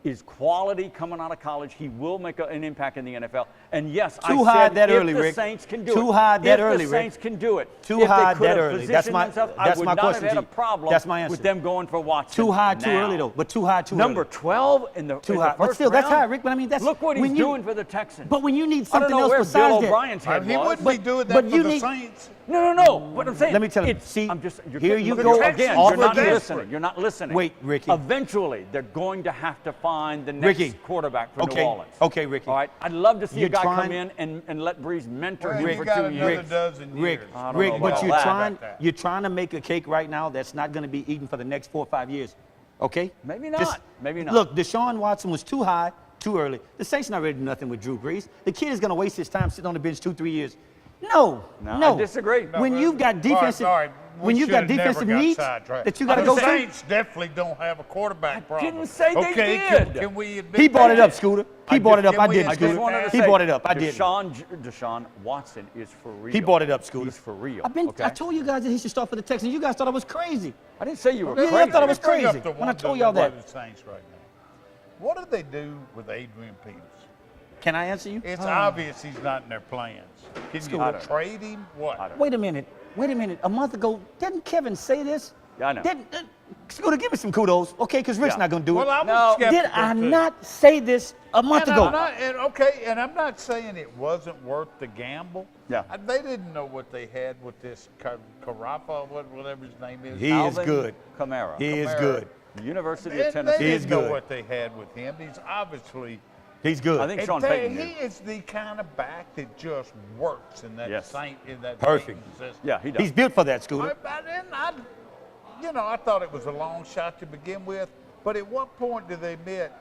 Speaker 4: is quality coming out of college. He will make an impact in the NFL. And yes,
Speaker 3: Too
Speaker 4: I
Speaker 3: high
Speaker 4: said
Speaker 3: that
Speaker 4: if
Speaker 3: early,
Speaker 4: the
Speaker 3: Rick.
Speaker 4: Saints can do it.
Speaker 3: Too high that early,
Speaker 4: If the
Speaker 3: Rick.
Speaker 4: Saints can do it.
Speaker 3: Too
Speaker 4: if
Speaker 3: high
Speaker 4: they could
Speaker 3: that
Speaker 4: have
Speaker 3: early. That's
Speaker 4: positioned
Speaker 3: my-
Speaker 4: themselves,
Speaker 3: that's
Speaker 4: I would
Speaker 3: my
Speaker 4: not
Speaker 3: question
Speaker 4: have had
Speaker 3: to
Speaker 4: a
Speaker 3: you.
Speaker 4: problem
Speaker 3: That's my answer.
Speaker 4: with them going for Watson.
Speaker 3: Too high, too
Speaker 4: now.
Speaker 3: early, though. But too high, too
Speaker 4: Number
Speaker 3: early.
Speaker 4: 12 in the
Speaker 3: Too
Speaker 4: in
Speaker 3: high.
Speaker 4: the
Speaker 3: But
Speaker 4: first
Speaker 3: still, that's
Speaker 4: round?
Speaker 3: high, Rick. But I mean, that's
Speaker 4: Look what he's
Speaker 3: when you-
Speaker 4: doing for the Texans.
Speaker 3: But when you need
Speaker 4: I don't
Speaker 3: something
Speaker 4: know
Speaker 3: else
Speaker 4: where
Speaker 3: besides
Speaker 4: Bill
Speaker 3: that,
Speaker 4: O'Brien's head
Speaker 5: He
Speaker 4: was.
Speaker 5: wouldn't be doing
Speaker 3: but
Speaker 5: that for
Speaker 3: you
Speaker 5: the
Speaker 3: need-
Speaker 5: Saints.
Speaker 4: No. But I'm saying.
Speaker 3: Let me tell you,
Speaker 4: it's-
Speaker 3: see,
Speaker 4: I'm just, you're
Speaker 3: here
Speaker 4: getting-
Speaker 3: you
Speaker 4: look,
Speaker 3: go
Speaker 4: again.
Speaker 3: off
Speaker 4: You're not
Speaker 3: again.
Speaker 4: listening. You're not listening.
Speaker 3: Wait, Ricky.
Speaker 4: Eventually, they're going to have to find the next
Speaker 3: Ricky.
Speaker 4: quarterback for
Speaker 3: Okay.
Speaker 4: New Orleans.
Speaker 3: Okay, Ricky.
Speaker 4: All right. I'd love to see
Speaker 3: You're
Speaker 4: a guy come
Speaker 3: trying-
Speaker 4: in and let Breeze mentor
Speaker 5: Well,
Speaker 4: him
Speaker 5: you
Speaker 4: for
Speaker 5: got
Speaker 4: 2
Speaker 5: another
Speaker 4: years.
Speaker 5: dozen
Speaker 3: Rick,
Speaker 5: years.
Speaker 4: I don't
Speaker 3: Rick,
Speaker 4: know
Speaker 3: but
Speaker 4: about that.
Speaker 3: you're trying to make a cake right now that's not going to be eaten for the next 4 or 5 years. Okay?
Speaker 4: Maybe not. Maybe not.
Speaker 3: Look, Deshaun Watson was too high, too early. The Saints not ready to do nothing with Drew Brees. The kid is going to waste his time sitting on the bench 2-3 years. No.
Speaker 4: I disagree.
Speaker 3: When you've got defensive,
Speaker 5: All right,
Speaker 3: when you've got defensive needs that you got to go
Speaker 5: The
Speaker 3: through.
Speaker 5: Saints definitely don't have a quarterback problem.
Speaker 4: didn't say they
Speaker 5: okay,
Speaker 4: did.
Speaker 5: Can we admit
Speaker 3: He brought it
Speaker 5: that?
Speaker 3: up, Scooter. He brought it up. I
Speaker 5: can we-
Speaker 3: didn't,
Speaker 5: I
Speaker 4: I just
Speaker 3: Scooter.
Speaker 4: wanted to
Speaker 3: He
Speaker 4: say,
Speaker 3: brought it up. I didn't.
Speaker 4: Deshaun Watson is for real.
Speaker 3: He brought it up, Scooter.
Speaker 4: He's for real.
Speaker 3: I told you guys that he should start for the Texans. You guys thought I was crazy.
Speaker 4: I didn't say you were
Speaker 3: Yeah,
Speaker 4: crazy.
Speaker 3: I thought I was
Speaker 5: Bring up
Speaker 3: crazy
Speaker 5: the
Speaker 3: when I
Speaker 5: one
Speaker 3: told
Speaker 5: that
Speaker 3: y'all
Speaker 5: they
Speaker 3: that.
Speaker 5: play the Saints right now. What did they do with Adrian Peters?
Speaker 3: Can I answer you?
Speaker 5: It's obvious he's not in their plans. Can
Speaker 4: I
Speaker 5: you
Speaker 4: don't know.
Speaker 5: trade him? What?
Speaker 3: Wait a minute. A month ago, didn't Kevin say this?
Speaker 4: Yeah, I know.
Speaker 3: Scooter, give me some kudos, okay? Because Rick's
Speaker 4: Yeah.
Speaker 3: not going to do
Speaker 5: Well,
Speaker 3: it.
Speaker 5: I was
Speaker 4: No.
Speaker 5: skeptical
Speaker 3: Did I
Speaker 5: too.
Speaker 3: not say this a month
Speaker 5: And
Speaker 3: ago?
Speaker 5: I'm not saying it wasn't worth the gamble.
Speaker 4: Yeah.
Speaker 5: They didn't know what they had with this Carafa, whatever his name is.
Speaker 3: He is
Speaker 4: Alvin
Speaker 3: good.
Speaker 4: Kamara.
Speaker 3: He is
Speaker 5: Kamara.
Speaker 3: good.
Speaker 4: The University
Speaker 5: They
Speaker 4: of Tennessee.
Speaker 3: He is
Speaker 5: didn't know
Speaker 3: good.
Speaker 5: what they had with him. He's obviously.
Speaker 3: He's good.
Speaker 4: I think Sean
Speaker 5: And
Speaker 4: Payton
Speaker 5: he
Speaker 4: did.
Speaker 5: is the kind of back that just works in that
Speaker 4: Yes.
Speaker 3: Perfect.
Speaker 5: Saint system.
Speaker 4: Yeah, he does.
Speaker 3: He's built for that, Scooter.
Speaker 5: I thought it was a long shot to begin with, but at what point do they admit,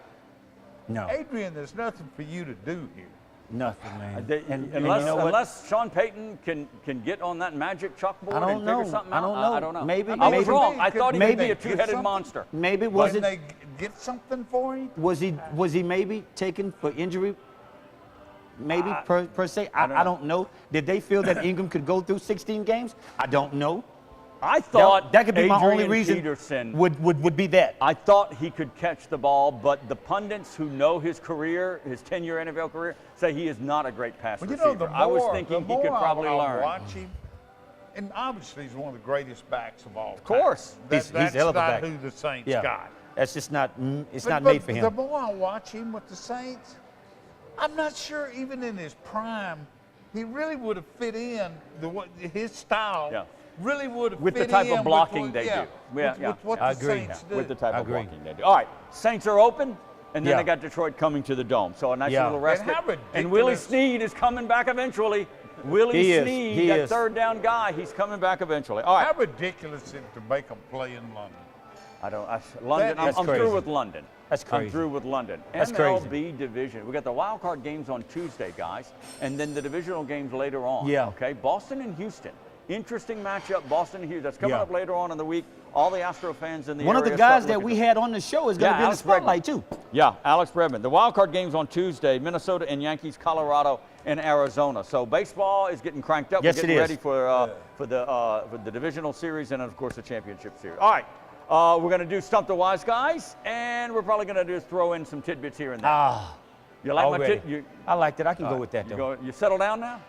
Speaker 3: No,
Speaker 5: Adrian, there's nothing for you to do here?
Speaker 3: nothing, man.
Speaker 4: And
Speaker 3: you know what?
Speaker 4: unless Sean Payton can get on that magic chalkboard
Speaker 3: I don't
Speaker 4: and figure
Speaker 3: know.
Speaker 4: something
Speaker 3: I
Speaker 4: out,
Speaker 3: don't know.
Speaker 4: I don't know.
Speaker 3: Maybe-
Speaker 4: I was
Speaker 3: maybe-
Speaker 4: wrong. I thought he would be
Speaker 3: maybe-
Speaker 4: a two-headed monster.
Speaker 3: Maybe was
Speaker 5: Didn't
Speaker 3: it?
Speaker 5: they get something for him?
Speaker 3: Was he maybe taken for injury? Maybe per se. I don't know. Did they feel that Ingram could go through 16 games? I don't know.
Speaker 4: I thought
Speaker 3: that could be my only
Speaker 4: Adrian
Speaker 3: reason.
Speaker 4: Peterson
Speaker 3: Would be that.
Speaker 4: I thought he could catch the ball, but the pundits who know his career, his 10-year NFL career, say he is not a great pass
Speaker 5: Well,
Speaker 4: receiver. I was thinking he could probably learn.
Speaker 5: Watch him, and obviously he's one of the greatest backs of all time. Of
Speaker 4: course.
Speaker 3: He's a
Speaker 5: That's
Speaker 3: hell of a
Speaker 5: not
Speaker 3: back.
Speaker 5: who the Saints
Speaker 3: Yeah.
Speaker 5: got.
Speaker 3: That's just not. It's
Speaker 5: But-
Speaker 3: not
Speaker 5: but
Speaker 3: made for
Speaker 5: The
Speaker 3: him.
Speaker 5: more I watch him with the Saints, I'm not sure even in his prime, he really would have fit in his style.
Speaker 4: Yeah.
Speaker 5: Really would have
Speaker 4: With the
Speaker 5: fit
Speaker 4: type
Speaker 5: in
Speaker 4: of blocking
Speaker 5: with,
Speaker 4: they
Speaker 5: yeah,
Speaker 4: do. Yeah,
Speaker 5: with,
Speaker 4: yeah,
Speaker 5: with what
Speaker 3: I
Speaker 5: the
Speaker 3: agree.
Speaker 5: Saints do.
Speaker 4: With the type
Speaker 3: I
Speaker 4: of
Speaker 3: agree.
Speaker 4: blocking they do. All right, Saints are open, and then
Speaker 3: Yeah.
Speaker 4: they got Detroit coming to the Dome. So a nice
Speaker 3: Yeah.
Speaker 4: little respite.
Speaker 5: And how
Speaker 4: And Willie
Speaker 5: ridiculous-
Speaker 4: Snead is coming back eventually. Willie
Speaker 3: He is.
Speaker 4: Snead,
Speaker 3: He
Speaker 4: that
Speaker 3: is.
Speaker 4: third down guy, he's coming back eventually. All
Speaker 5: How
Speaker 4: right.
Speaker 5: ridiculous is it to make them play in London?
Speaker 4: London,
Speaker 3: That's
Speaker 4: I'm
Speaker 3: crazy.
Speaker 4: through with London.
Speaker 3: That's
Speaker 4: I'm
Speaker 3: crazy.
Speaker 4: through with London.
Speaker 3: That's
Speaker 4: MLB division. We got the wild card games on Tuesday, guys, and then the divisional games later on.
Speaker 3: Yeah.
Speaker 4: Okay. Boston and Houston. Interesting matchup, Boston and Hughes. That's coming up later on in the week. All the Astro fans in the
Speaker 3: One
Speaker 4: area
Speaker 3: of the guys
Speaker 4: start
Speaker 3: that we
Speaker 4: looking
Speaker 3: had on the show is going to be in the
Speaker 4: Alex
Speaker 3: spotlight,
Speaker 4: Bregman.
Speaker 3: too.
Speaker 4: Yeah, Alex Bregman. The wild card game's on Tuesday, Minnesota and Yankees, Colorado and Arizona. So baseball is getting cranked up.
Speaker 3: Yes,
Speaker 4: We're getting
Speaker 3: it
Speaker 4: ready
Speaker 3: is.
Speaker 4: for the divisional series and, of course, the championship series. All right, we're going to do Stump the Wise Guys, and we're probably going to just throw in some tidbits here and there. You like my tidbit?
Speaker 3: I liked it. I can go with that, though.
Speaker 4: You settle down now?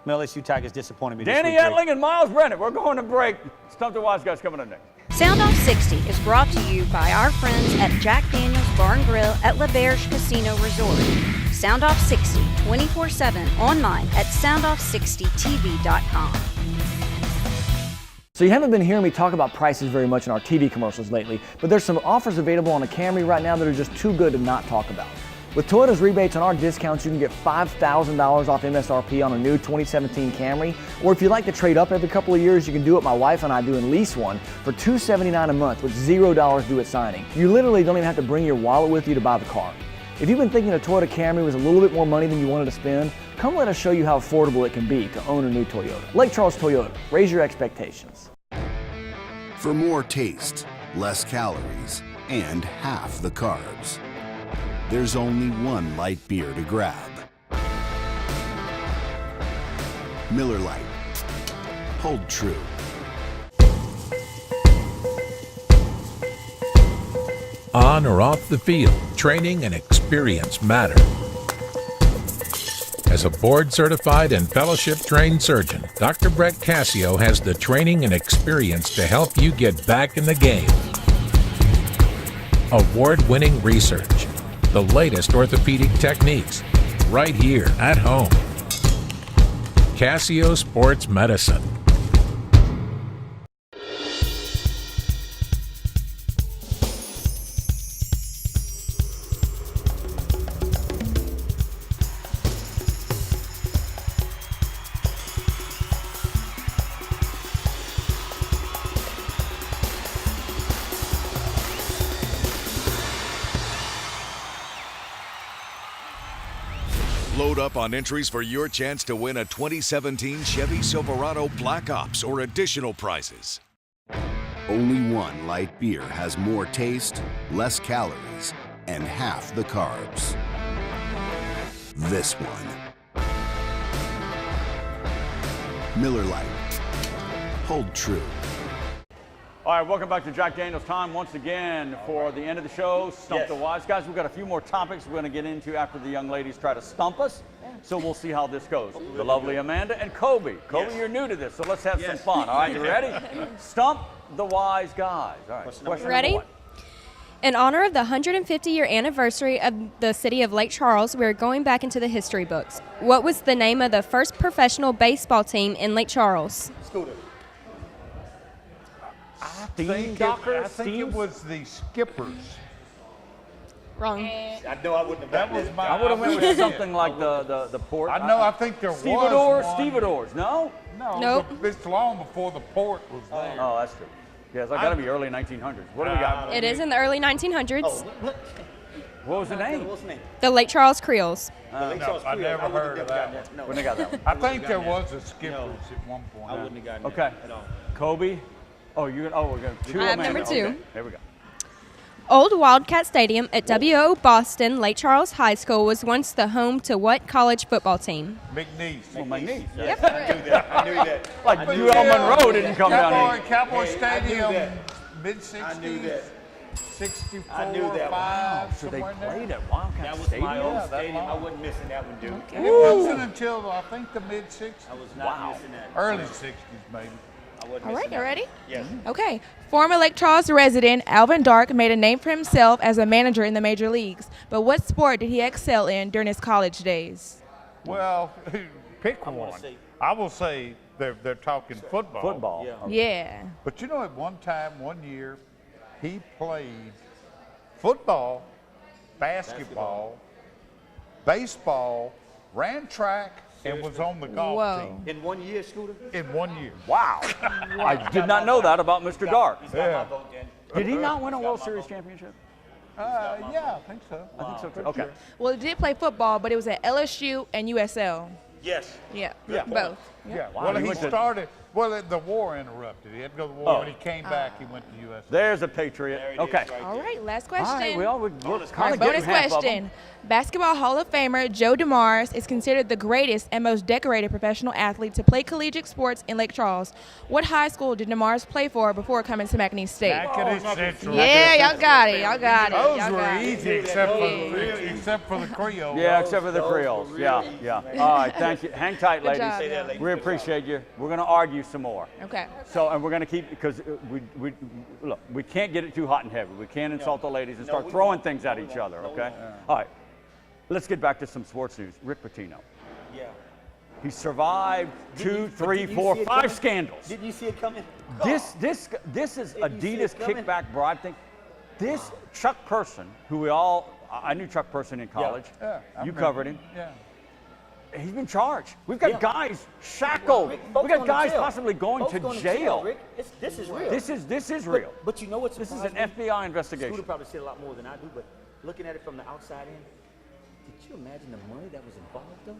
Speaker 3: LSU Tigers disappointed me
Speaker 4: Danny
Speaker 3: this week.
Speaker 4: Etling and Miles Brennan. We're going to break. Stump the Wise Guys coming up next.
Speaker 1: Sound Off 60 is brought to you by our friends at Jack Daniels Bar and Grill at L'Auberge Casino Resort. Sound Off 60 24/7 online at soundoff60tv.com.
Speaker 8: So you haven't been hearing me talk about prices very much in our TV commercials lately, but there's some offers available on a Camry right now that are just too good to not talk about. With Toyota's rebates on our discounts, you can get $5,000 off MSRP on a new 2017 Camry, or if you'd like to trade up every couple of years, you can do what my wife and I do and lease one for $279 a month with $0 due at signing. You literally don't even have to bring your wallet with you to buy the car. If you've been thinking a Toyota Camry was a little bit more money than you wanted to spend, come let us show you how affordable it can be to own a new Toyota. Lake Charles Toyota, raise your expectations.
Speaker 6: For more taste, less calories, and half the carbs, there's only one light beer to grab. Miller Lite. Hold true.
Speaker 9: On or off the field, training and experience matter. As a board-certified and fellowship-trained surgeon, Dr. Brett Cassio has the training and experience to help you get back in the game. Award-winning research, the latest orthopedic techniques, right here at home. Cassio Sports Medicine.
Speaker 7: Load up on entries for your chance to win a 2017 Chevy Silverado Black Ops or additional prizes.
Speaker 6: Only one light beer has more taste, less calories, and half the carbs. This one. Miller Lite. Hold true.
Speaker 4: All right, welcome back to Jack Daniels time once again for the end of the show, Stump the Wise Guys. We've got a few more topics we're going to get into after the young ladies try to stump us, so we'll see how this goes. The lovely Amanda and Kobe. Kobe, you're new to this, so let's have some fun. All right, you ready? Stump the Wise Guys. All right, question
Speaker 11: ready?
Speaker 4: number 1.
Speaker 11: In honor of the 150-year anniversary of the city of Lake Charles, we're going back into the history books. What was the name of the first professional baseball team in Lake Charles?
Speaker 5: Scooter. I think it was the Skippers.
Speaker 11: Wrong.
Speaker 3: I know I wouldn't have
Speaker 5: That was my.
Speaker 4: I would have went with something like the port.
Speaker 5: I know. I think there
Speaker 4: Stevedores,
Speaker 5: was one.
Speaker 4: Stevedores. No?
Speaker 5: No.
Speaker 11: Nope.
Speaker 5: It's long before the port was there.
Speaker 4: Oh, that's true. Yeah, it's got to be early 1900s. What do we got?
Speaker 11: It is in the early 1900s.
Speaker 4: What was the name?
Speaker 11: The Lake Charles Creoles.
Speaker 5: No, I never heard of that one.
Speaker 4: When they got that one?
Speaker 5: I think there was a Skippers at one point.
Speaker 3: I wouldn't have gotten
Speaker 4: Okay.
Speaker 3: it at all.
Speaker 4: Kobe. Oh, we're going to two.
Speaker 11: I have
Speaker 4: Amanda.
Speaker 11: number 2.
Speaker 4: Okay, here we go.
Speaker 11: Old Wildcat Stadium at W.O. Boston Lake Charles High School was once the home to what college football team?
Speaker 5: McNeese.
Speaker 4: Well, my niece.
Speaker 11: Yep.
Speaker 3: I knew that.
Speaker 4: Like UL Monroe didn't come down here.
Speaker 5: Cowboy
Speaker 3: Hey,
Speaker 5: Stadium,
Speaker 3: I knew that.
Speaker 5: mid-60s.
Speaker 3: I knew that.
Speaker 5: 64,
Speaker 3: I knew that.
Speaker 5: 5,
Speaker 4: So they
Speaker 5: somewhere in there.
Speaker 4: played at Wildcat
Speaker 3: That was
Speaker 4: Stadium?
Speaker 3: my old
Speaker 5: Yeah, that
Speaker 3: stadium. I
Speaker 5: long.
Speaker 3: wasn't missing that one, dude.
Speaker 5: It wasn't until, I think, the mid-60s.
Speaker 3: I was not missing that.
Speaker 5: Early 60s, maybe.
Speaker 3: I wasn't
Speaker 12: All right,
Speaker 3: missing
Speaker 12: you
Speaker 3: that.
Speaker 12: ready?
Speaker 3: Yes.
Speaker 12: Okay. Former Lake Charles resident Alvin Dark made a name for himself as a manager in the major leagues. But what sport did he excel in during his college days?
Speaker 5: Well, pick
Speaker 3: I'm gonna
Speaker 5: one.
Speaker 3: say-
Speaker 5: I will say they're talking football.
Speaker 4: Football.
Speaker 3: Yeah.
Speaker 12: Yeah.
Speaker 5: But you know, at one time, one year, he played football, basketball, baseball, ran track, and was on the golf
Speaker 12: Whoa.
Speaker 5: team
Speaker 3: In 1 year, Scooter?
Speaker 5: in 1 year.
Speaker 4: Wow. I did not know that about Mr. Dark.
Speaker 3: He's got my vote, then.
Speaker 4: Did he not win a World Series championship?
Speaker 5: Yeah, I think so.
Speaker 4: I think so too. Okay.
Speaker 12: Well, he did play football, but it was at LSU and USL.
Speaker 3: Yes.
Speaker 12: Yeah.
Speaker 4: Yeah.
Speaker 12: Both.
Speaker 5: Yeah.
Speaker 4: Wow,
Speaker 5: Well, he started. Well, the war interrupted. He had to go to the war. When he came back, he went to the U.S.
Speaker 4: There's a Patriot. Okay.
Speaker 12: All right, last question.
Speaker 4: All right, we're
Speaker 12: Bonus
Speaker 4: bonus
Speaker 12: question. Basketball Hall of Famer Joe DeMars is considered the greatest and most decorated professional athlete to play collegiate sports in Lake Charles. What high school did DeMars play for before coming to McNeese State?
Speaker 5: Central.
Speaker 12: Yeah, y'all got it. Y'all got it.
Speaker 5: Those were easy, except for the Creole.
Speaker 4: Yeah, except for the Creoles. Yeah. All right, thank you. Hang tight, ladies.
Speaker 12: job.
Speaker 4: We appreciate you. We're going to argue some more.
Speaker 12: Okay.
Speaker 4: So, and we're going to keep, because we can't get it too hot and heavy. We can't insult the ladies and start throwing things at each other, okay? All right, let's get back to some sports news. Rick Pitino.
Speaker 3: Yeah.
Speaker 4: He survived 2, 3, 4, 5 scandals.
Speaker 3: Didn't you see it coming?
Speaker 4: This is Adidas kickback bribe thing. This Chuck Person, who I knew Chuck Person in college.
Speaker 5: Yeah,
Speaker 4: you covered him.
Speaker 5: Yeah.
Speaker 4: He's been charged. We've got guys shackled. We've got guys possibly going to jail.
Speaker 3: Rick. This is real.
Speaker 4: This is real.
Speaker 3: But you know what's
Speaker 4: This is an FBI investigation.
Speaker 3: Scooter probably said a lot more than I do, but looking at it from the outside in, did you imagine the money that was involved, though?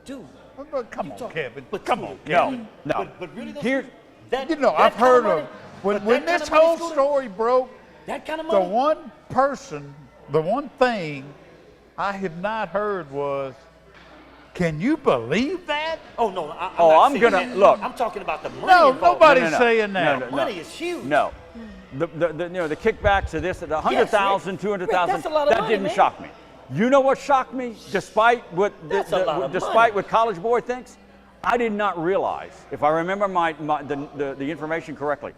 Speaker 3: Dude.
Speaker 5: But come on, Kevin.
Speaker 3: Come on, Kevin.
Speaker 4: No.
Speaker 3: But really,
Speaker 4: Here,
Speaker 5: I've heard of when this whole story broke.
Speaker 3: That kind of money.
Speaker 5: The one thing I had not heard was, can you believe that?
Speaker 3: Oh no,
Speaker 4: I'm gonna look.
Speaker 3: I'm talking about the money.
Speaker 5: No,
Speaker 3: involved.
Speaker 5: nobody's saying that.
Speaker 3: The money is huge.
Speaker 4: No. The kickbacks to this, the 100,000, 200,000,
Speaker 3: that's a lot of
Speaker 4: that
Speaker 3: money,
Speaker 4: didn't
Speaker 3: man.
Speaker 4: shock me. You know what shocked me? Despite what what College Boy thinks, I did not realize, if I remember the information correctly,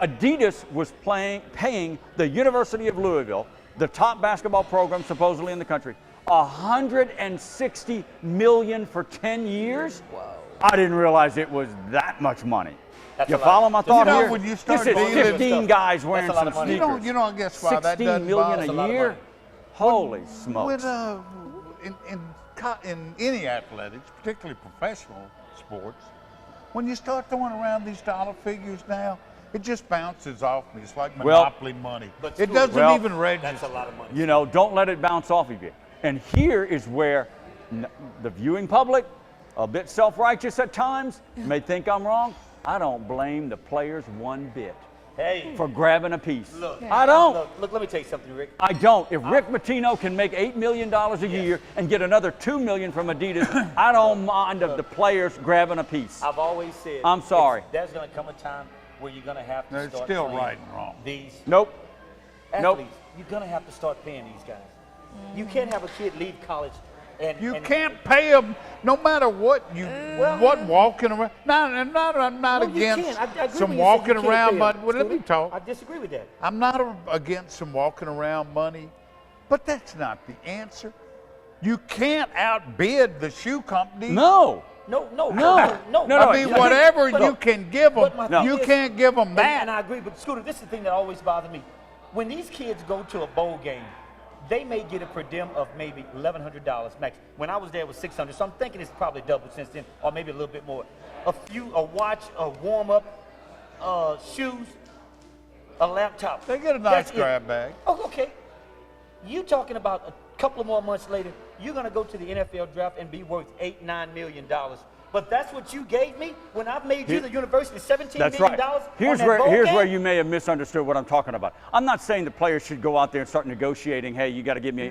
Speaker 4: Adidas was paying the University of Louisville, the top basketball program supposedly in the country, $160 million for 10 years. Whoa. I didn't realize it was that much money. You follow my thought here?
Speaker 5: When you start
Speaker 4: this is 15 guys wearing some sneakers.
Speaker 5: You know, I guess why that doesn't
Speaker 4: $16 million a year? Holy smokes.
Speaker 5: In any athletics, particularly professional sports, when you start throwing around these dollar figures now, it just bounces off me. It's like monopoly money. But it doesn't even register.
Speaker 3: That's a lot of money.
Speaker 4: You know, don't let it bounce off of you. And here is where the viewing public, a bit self-righteous at times, may think I'm wrong. I don't blame the players one bit for grabbing a piece.
Speaker 3: Look,
Speaker 4: I don't.
Speaker 3: Look, let me tell you something, Rick.
Speaker 4: I don't. If Rick Pitino can make $8 million a year and get another $2 million from Adidas, I don't mind of the players grabbing a piece.
Speaker 3: I've always said,
Speaker 4: I'm sorry.
Speaker 3: There's going to come a time where you're going to have to
Speaker 5: It's
Speaker 3: start
Speaker 5: still
Speaker 3: paying
Speaker 5: right and wrong.
Speaker 3: These
Speaker 4: Nope.
Speaker 3: You're going to have to start paying these guys. You can't have a kid leave college and
Speaker 5: you can't pay them no matter what walking around. I'm not against some walking around money. Well, let me talk.
Speaker 3: I disagree with that.
Speaker 5: I'm not against some walking around money, but that's not the answer. You can't outbid the shoe companies.
Speaker 3: No.
Speaker 5: I mean, whatever you can give them, you can't give them that.
Speaker 3: And I agree, but Scooter, this is the thing that always bothers me. When these kids go to a bowl game, they may get a per diem of maybe $1,100 max. When I was there, it was $600, so I'm thinking it's probably doubled since then, or maybe a little bit more. A watch, a warm-up, shoes, a laptop.
Speaker 5: They get a nice grab bag.
Speaker 3: Oh, okay. You talking about a couple of more months later, you're going to go to the NFL draft and be worth $8-9 million. But that's what you gave me when I made you the university $17 million.
Speaker 4: That's right. Here's where you may have misunderstood what I'm talking about. I'm not saying the players should go out there and start negotiating. Hey, you got to give me.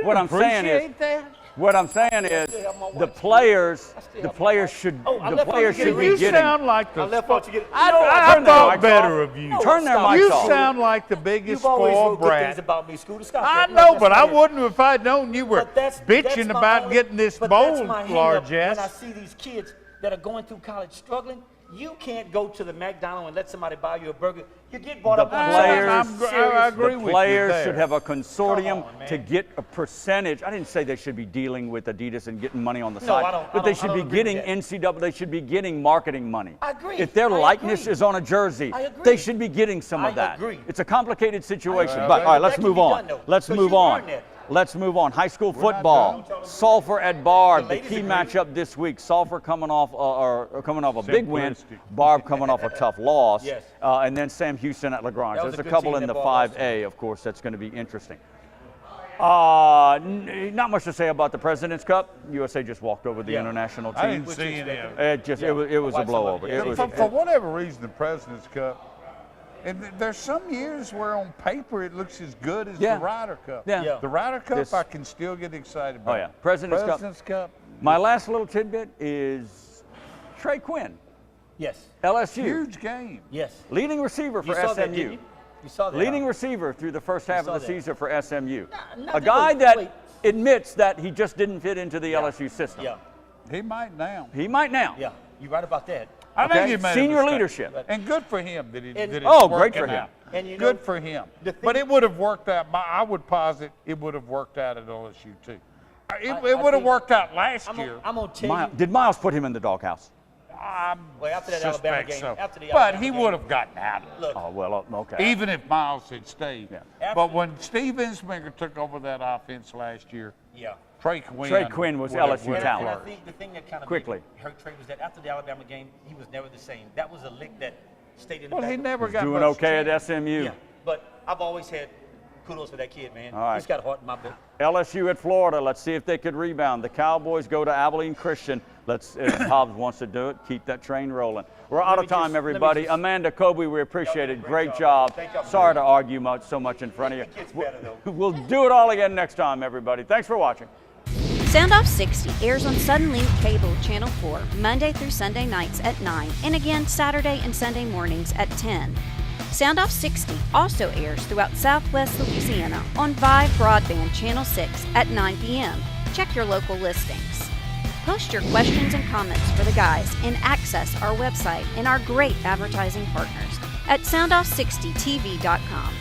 Speaker 4: What I'm saying is the players should be getting.
Speaker 5: You sound like the.
Speaker 3: I
Speaker 5: thought better of you.
Speaker 4: Turn their mics
Speaker 5: You
Speaker 4: off.
Speaker 5: sound like the biggest spoiled brat.
Speaker 3: About me, Scooter. Stop
Speaker 5: I
Speaker 3: that.
Speaker 5: know, but I wouldn't if I'd known you were
Speaker 3: that's
Speaker 5: bitching
Speaker 3: my
Speaker 5: about
Speaker 3: only-
Speaker 5: getting this
Speaker 3: but
Speaker 5: bowl
Speaker 3: that's my hang-up
Speaker 5: largesse.
Speaker 3: When I see these kids that are going through college struggling, you can't go to the McDonald's and let somebody buy you a burger. You get bought up on
Speaker 5: I agree with you
Speaker 4: The players
Speaker 5: there.
Speaker 4: should have a consortium to get a percentage. I didn't say they should be dealing with Adidas and getting money on the side, but they should be getting NCAA. They should be getting marketing money.
Speaker 3: I agree.
Speaker 4: If their
Speaker 3: I
Speaker 4: likeness
Speaker 3: agree.
Speaker 4: is on a jersey,
Speaker 3: I agree.
Speaker 4: they should be getting some of
Speaker 3: I
Speaker 4: that.
Speaker 3: agree.
Speaker 4: It's a complicated situation.
Speaker 5: agree.
Speaker 4: But all right, let's
Speaker 3: That can
Speaker 4: move
Speaker 3: be
Speaker 4: on.
Speaker 3: done, though,
Speaker 4: Let's
Speaker 3: 'cause
Speaker 4: move
Speaker 3: you
Speaker 4: on.
Speaker 3: earned that.
Speaker 4: Let's move on. High school football. Sulphur at Barb, the
Speaker 3: ladies
Speaker 4: key
Speaker 3: agree.
Speaker 4: matchup this week. Sulphur coming off a big win. Barb coming off a tough loss.
Speaker 3: Yes.
Speaker 4: And then Sam Houston at LaGrange.
Speaker 3: That was
Speaker 4: There's
Speaker 3: a
Speaker 4: a
Speaker 3: good
Speaker 4: couple
Speaker 3: team
Speaker 4: in
Speaker 3: that
Speaker 4: the
Speaker 3: ball
Speaker 4: 5A, of course, that's going to be interesting. Not much to say about the President's Cup. USA just walked over the international team.
Speaker 5: I didn't see any of it.
Speaker 4: It was a blowover.
Speaker 5: For whatever reason, the President's Cup. And there's some years where on paper it looks as good as the Ryder Cup.
Speaker 4: Yeah.
Speaker 5: The Ryder Cup I can still get excited about.
Speaker 4: Oh, yeah. President's
Speaker 5: Cup.
Speaker 4: My last little tidbit is Trey Quinn.
Speaker 3: Yes.
Speaker 4: LSU.
Speaker 5: Huge game.
Speaker 3: Yes.
Speaker 4: Leading receiver for
Speaker 3: saw
Speaker 4: SMU.
Speaker 3: that, didn't you? You saw that.
Speaker 4: Leading receiver through the first half of the
Speaker 3: that.
Speaker 4: season for SMU.
Speaker 3: Not
Speaker 4: A guy that
Speaker 3: wait.
Speaker 4: admits that he just didn't fit into the LSU system.
Speaker 3: Yeah.
Speaker 5: He might now.
Speaker 4: He might now.
Speaker 3: Yeah. You're right about that.
Speaker 5: I think he made
Speaker 4: Senior
Speaker 5: a mistake.
Speaker 4: leadership.
Speaker 5: And good for him that it's
Speaker 4: great
Speaker 5: working
Speaker 4: for him.
Speaker 5: out.
Speaker 3: And you know,
Speaker 5: good for him. But it would have worked out. I would posit it would have worked out at LSU too. It would have worked out last year.
Speaker 3: I'm gonna tell you.
Speaker 4: Did Miles put him in the doghouse?
Speaker 3: Well, after that Alabama game,
Speaker 5: so.
Speaker 3: after the
Speaker 5: But
Speaker 3: Alabama
Speaker 5: he
Speaker 3: game,
Speaker 5: would have gotten out of it.
Speaker 3: Look,
Speaker 4: Oh, well, okay.
Speaker 5: Even if Miles had stayed.
Speaker 4: Yeah.
Speaker 5: But when Steve Ensminger took over that offense last year,
Speaker 3: yeah.
Speaker 5: Trey Quinn
Speaker 4: was
Speaker 5: would have-
Speaker 4: LSU
Speaker 5: would have
Speaker 4: talent.
Speaker 3: And I
Speaker 5: flourished.
Speaker 3: think the thing that kind of
Speaker 4: Quickly.
Speaker 3: hurt Trey was that after the Alabama game, he was never the same. That was a lick that stayed in the
Speaker 5: Well,
Speaker 3: back
Speaker 5: he
Speaker 3: of-
Speaker 5: never got
Speaker 4: Doing
Speaker 5: much
Speaker 4: okay at
Speaker 5: chance.
Speaker 4: SMU.
Speaker 3: Yeah, but I've always had kudos for that kid, man.
Speaker 4: All right.
Speaker 3: He's got a heart in my book.
Speaker 4: LSU at Florida. Let's see if they could rebound. The Cowboys go to Abilene Christian. Let's, if Hobbs wants to do it, keep that train rolling. We're out of time, everybody. Amanda, Kobe, we appreciate it. Great job. Sorry to argue so much in front of you.
Speaker 3: It's better, though.
Speaker 4: We'll do it all again next time, everybody. Thanks for watching.
Speaker 1: Sound Off 60 airs on Suddenlink Cable Channel 4 Monday through Sunday nights at 9 and again Saturday and Sunday mornings at 10. Sound Off 60 also airs throughout Southwest Louisiana on Vive Broadband Channel 6 at 9 p.m. Check your local listings. Post your questions and comments for the guys and access our website and our great advertising partners at soundoff60tv.com.